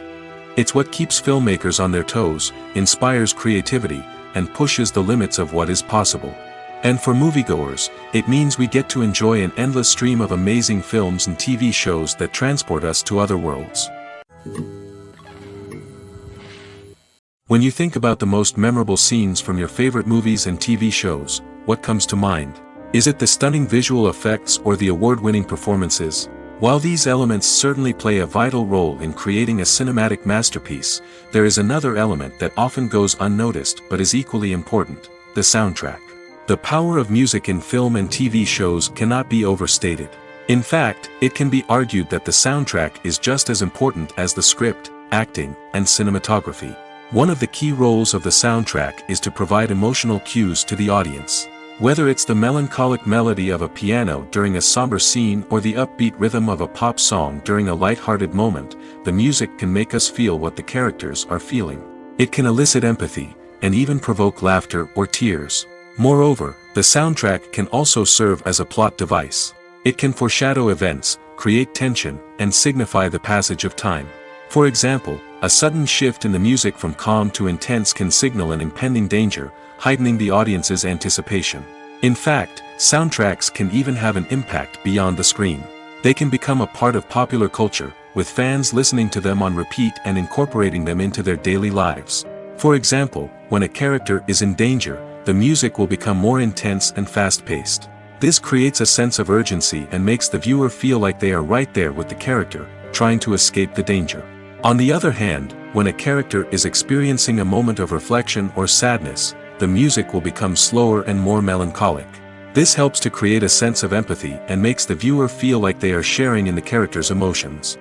It's what keeps filmmakers on their toes, inspires creativity, and pushes the limits of what is possible. And for moviegoers, it means we get to enjoy an endless stream of amazing films and TV shows that transport us to other worlds. When you think about the most memorable scenes from your favorite movies and TV shows, what comes to mind? Is it the stunning visual effects or the award-winning performances? While these elements certainly play a vital role in creating a cinematic masterpiece, there is another element that often goes unnoticed but is equally important: the soundtrack. The power of music in film and TV shows cannot be overstated. In fact, it can be argued that the soundtrack is just as important as the script, acting, and cinematography. One of the key roles of the soundtrack is to provide emotional cues to the audience. Whether it's the melancholic melody of a piano during a somber scene or the upbeat rhythm of a pop song during a light-hearted moment, the music can make us feel what the characters are feeling. It can elicit empathy, and even provoke laughter or tears. Moreover, the soundtrack can also serve as a plot device. It can foreshadow events, create tension, and signify the passage of time. For example, a sudden shift in the music from calm to intense can signal an impending danger, heightening the audience's anticipation. In fact, soundtracks can even have an impact beyond the screen. They can become a part of popular culture, with fans listening to them on repeat and incorporating them into their daily lives. For example, when a character is in danger, the music will become more intense and fast-paced. This creates a sense of urgency and makes the viewer feel like they are right there with the character, trying to escape the danger. On the other hand, when a character is experiencing a moment of reflection or sadness, the music will become slower and more melancholic. This helps to create a sense of empathy and makes the viewer feel like they are sharing in the character's emotions.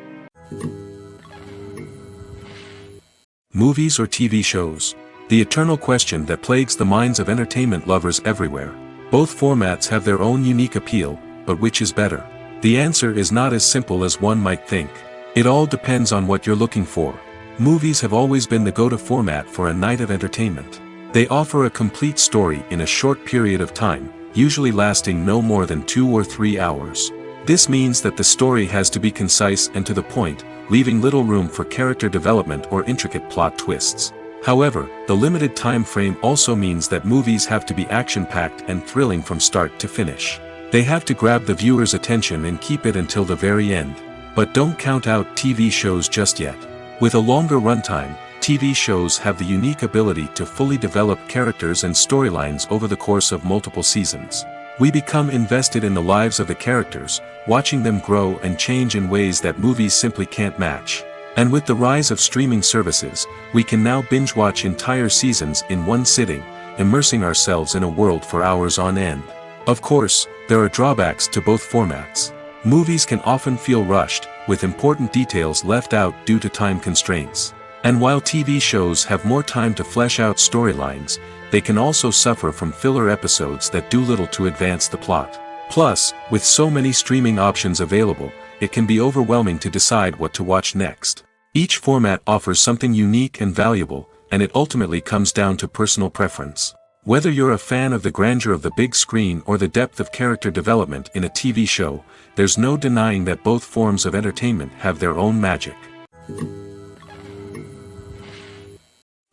Movies or TV shows? The eternal question that plagues the minds of entertainment lovers everywhere. Both formats have their own unique appeal, but which is better? The answer is not as simple as one might think. It all depends on what you're looking for. Movies have always been the go-to format for a night of entertainment. They offer a complete story in a short period of time, usually lasting no more than 2 or 3 hours. This means that the story has to be concise and to the point, leaving little room for character development or intricate plot twists. However, the limited time frame also means that movies have to be action-packed and thrilling from start to finish. They have to grab the viewer's attention and keep it until the very end. But don't count out TV shows just yet. With a longer runtime, TV shows have the unique ability to fully develop characters and storylines over the course of multiple seasons. We become invested in the lives of the characters, watching them grow and change in ways that movies simply can't match. And with the rise of streaming services, we can now binge-watch entire seasons in one sitting, immersing ourselves in a world for hours on end. Of course, there are drawbacks to both formats. Movies can often feel rushed, with important details left out due to time constraints. And while TV shows have more time to flesh out storylines, they can also suffer from filler episodes that do little to advance the plot. Plus, with so many streaming options available, it can be overwhelming to decide what to watch next. Each format offers something unique and valuable, and it ultimately comes down to personal preference. Whether you're a fan of the grandeur of the big screen or the depth of character development in a TV show, there's no denying that both forms of entertainment have their own magic.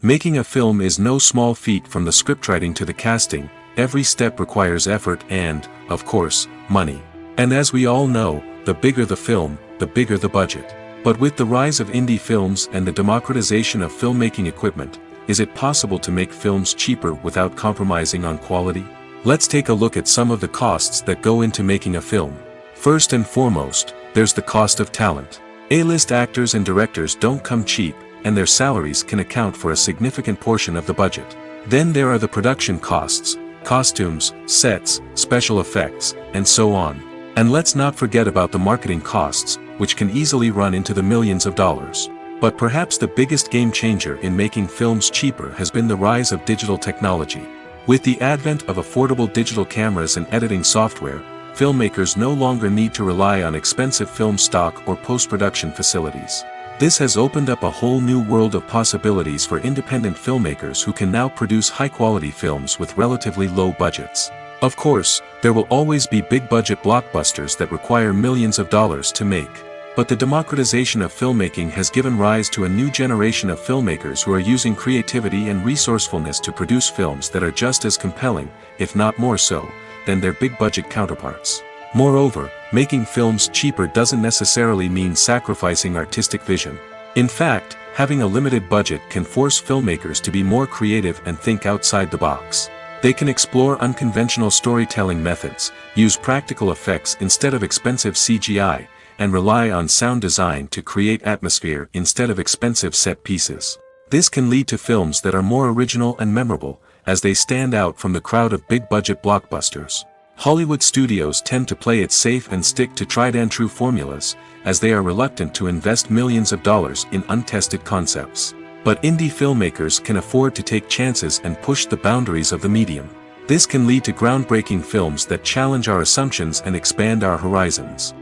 Making a film is no small feat. From the scriptwriting to the casting, every step requires effort and, of course, money. And as we all know, the bigger the film, the bigger the budget. But with the rise of indie films and the democratization of filmmaking equipment, is it possible to make films cheaper without compromising on quality? Let's take a look at some of the costs that go into making a film. First and foremost, there's the cost of talent. A-list actors and directors don't come cheap, and their salaries can account for a significant portion of the budget. Then there are the production costs, costumes, sets, special effects, and so on. And let's not forget about the marketing costs, which can easily run into the millions of dollars. But perhaps the biggest game changer in making films cheaper has been the rise of digital technology. With the advent of affordable digital cameras and editing software, filmmakers no longer need to rely on expensive film stock or post-production facilities. This has opened up a whole new world of possibilities for independent filmmakers who can now produce high-quality films with relatively low budgets. Of course, there will always be big-budget blockbusters that require millions of dollars to make. But the democratization of filmmaking has given rise to a new generation of filmmakers who are using creativity and resourcefulness to produce films that are just as compelling, if not more so, than their big-budget counterparts. Moreover, making films cheaper doesn't necessarily mean sacrificing artistic vision. In fact, having a limited budget can force filmmakers to be more creative and think outside the box. They can explore unconventional storytelling methods, use practical effects instead of expensive CGI, and rely on sound design to create atmosphere instead of expensive set pieces. This can lead to films that are more original and memorable, as they stand out from the crowd of big-budget blockbusters. Hollywood studios tend to play it safe and stick to tried-and-true formulas, as they are reluctant to invest millions of dollars in untested concepts. But indie filmmakers can afford to take chances and push the boundaries of the medium. This can lead to groundbreaking films that challenge our assumptions and expand our horizons.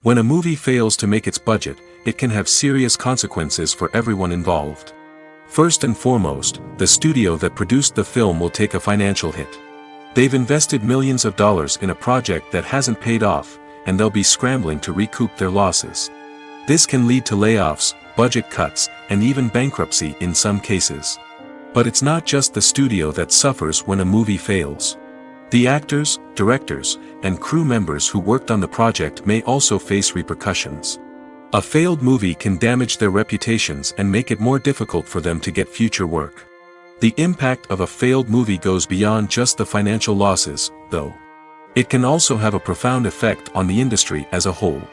When a movie fails to make its budget, it can have serious consequences for everyone involved. First and foremost, the studio that produced the film will take a financial hit. They've invested millions of dollars in a project that hasn't paid off, and they'll be scrambling to recoup their losses. This can lead to layoffs, budget cuts, and even bankruptcy in some cases. But it's not just the studio that suffers when a movie fails. The actors, directors, and crew members who worked on the project may also face repercussions. A failed movie can damage their reputations and make it more difficult for them to get future work. The impact of a failed movie goes beyond just the financial losses, though. It can also have a profound effect on the industry as a whole.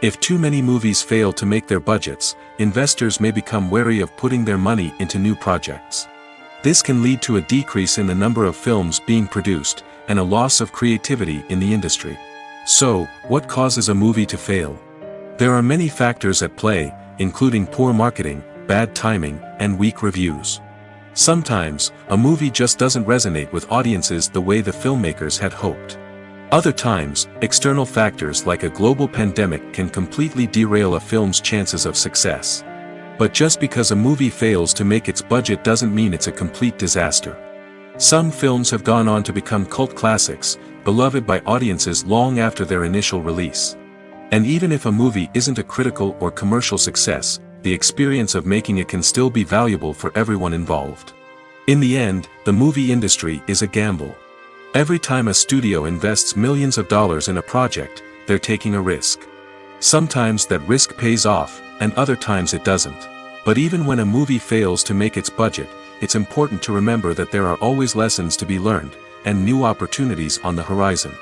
If too many movies fail to make their budgets, investors may become wary of putting their money into new projects. This can lead to a decrease in the number of films being produced, and a loss of creativity in the industry. So, what causes a movie to fail? There are many factors at play, including poor marketing, bad timing, and weak reviews. Sometimes, a movie just doesn't resonate with audiences the way the filmmakers had hoped. Other times, external factors like a global pandemic can completely derail a film's chances of success. But just because a movie fails to make its budget doesn't mean it's a complete disaster. Some films have gone on to become cult classics, beloved by audiences long after their initial release. And even if a movie isn't a critical or commercial success, the experience of making it can still be valuable for everyone involved. In the end, the movie industry is a gamble. Every time a studio invests millions of dollars in a project, they're taking a risk. Sometimes that risk pays off, and other times it doesn't. But even when a movie fails to make its budget, it's important to remember that there are always lessons to be learned, and new opportunities on the horizon.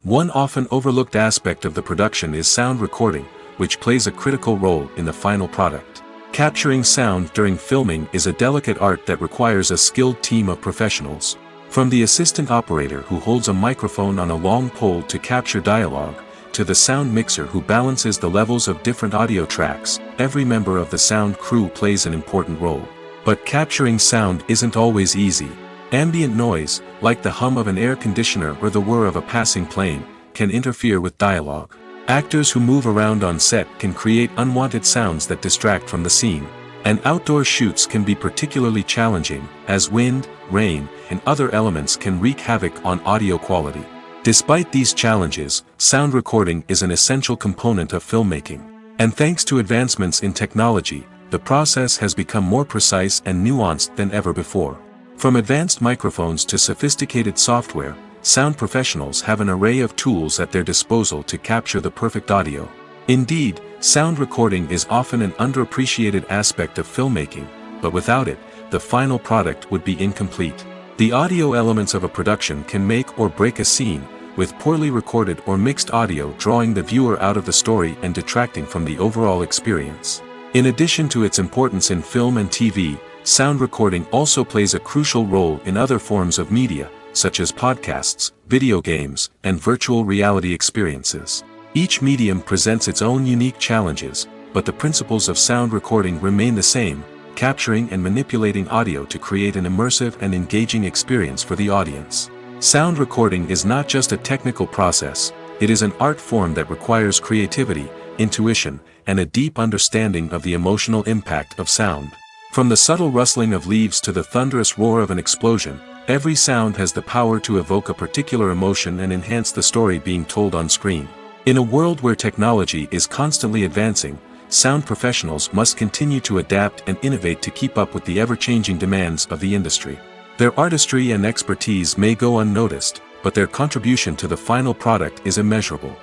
One often overlooked aspect of the production is sound recording, which plays a critical role in the final product. Capturing sound during filming is a delicate art that requires a skilled team of professionals. From the assistant operator who holds a microphone on a long pole to capture dialogue, to the sound mixer who balances the levels of different audio tracks, every member of the sound crew plays an important role. But capturing sound isn't always easy. Ambient noise, like the hum of an air conditioner or the whir of a passing plane, can interfere with dialogue. Actors who move around on set can create unwanted sounds that distract from the scene. And outdoor shoots can be particularly challenging, as wind, rain, and other elements can wreak havoc on audio quality. Despite these challenges, sound recording is an essential component of filmmaking. And thanks to advancements in technology, the process has become more precise and nuanced than ever before. From advanced microphones to sophisticated software, sound professionals have an array of tools at their disposal to capture the perfect audio. Indeed, sound recording is often an underappreciated aspect of filmmaking, but without it, the final product would be incomplete. The audio elements of a production can make or break a scene, with poorly recorded or mixed audio drawing the viewer out of the story and detracting from the overall experience. In addition to its importance in film and TV, sound recording also plays a crucial role in other forms of media, such as podcasts, video games, and virtual reality experiences. Each medium presents its own unique challenges, but the principles of sound recording remain the same, capturing and manipulating audio to create an immersive and engaging experience for the audience. Sound recording is not just a technical process, it is an art form that requires creativity, intuition, and a deep understanding of the emotional impact of sound. From the subtle rustling of leaves to the thunderous roar of an explosion, every sound has the power to evoke a particular emotion and enhance the story being told on screen. In a world where technology is constantly advancing, sound professionals must continue to adapt and innovate to keep up with the ever-changing demands of the industry. Their artistry and expertise may go unnoticed, but their contribution to the final product is immeasurable.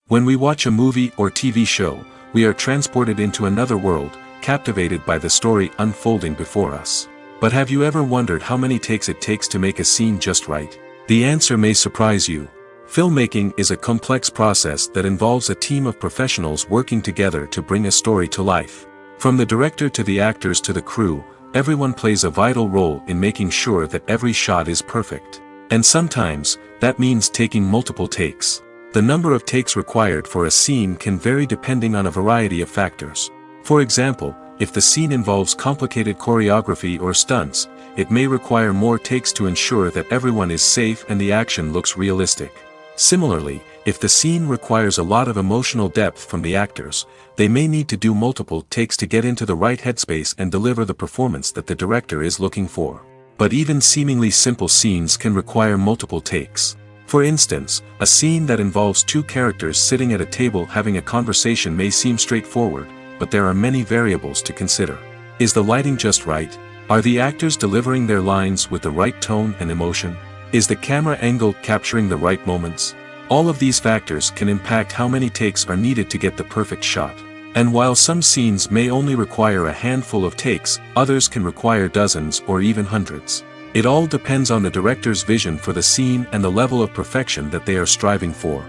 When we watch a movie or TV show, we are transported into another world, captivated by the story unfolding before us. But have you ever wondered how many takes it takes to make a scene just right? The answer may surprise you. Filmmaking is a complex process that involves a team of professionals working together to bring a story to life. From the director to the actors to the crew, everyone plays a vital role in making sure that every shot is perfect. And sometimes, that means taking multiple takes. The number of takes required for a scene can vary depending on a variety of factors. For example, if the scene involves complicated choreography or stunts, it may require more takes to ensure that everyone is safe and the action looks realistic. Similarly, if the scene requires a lot of emotional depth from the actors, they may need to do multiple takes to get into the right headspace and deliver the performance that the director is looking for. But even seemingly simple scenes can require multiple takes. For instance, a scene that involves two characters sitting at a table having a conversation may seem straightforward, but there are many variables to consider. Is the lighting just right? Are the actors delivering their lines with the right tone and emotion? Is the camera angle capturing the right moments? All of these factors can impact how many takes are needed to get the perfect shot. And while some scenes may only require a handful of takes, others can require dozens or even hundreds. It all depends on the director's vision for the scene and the level of perfection that they are striving for.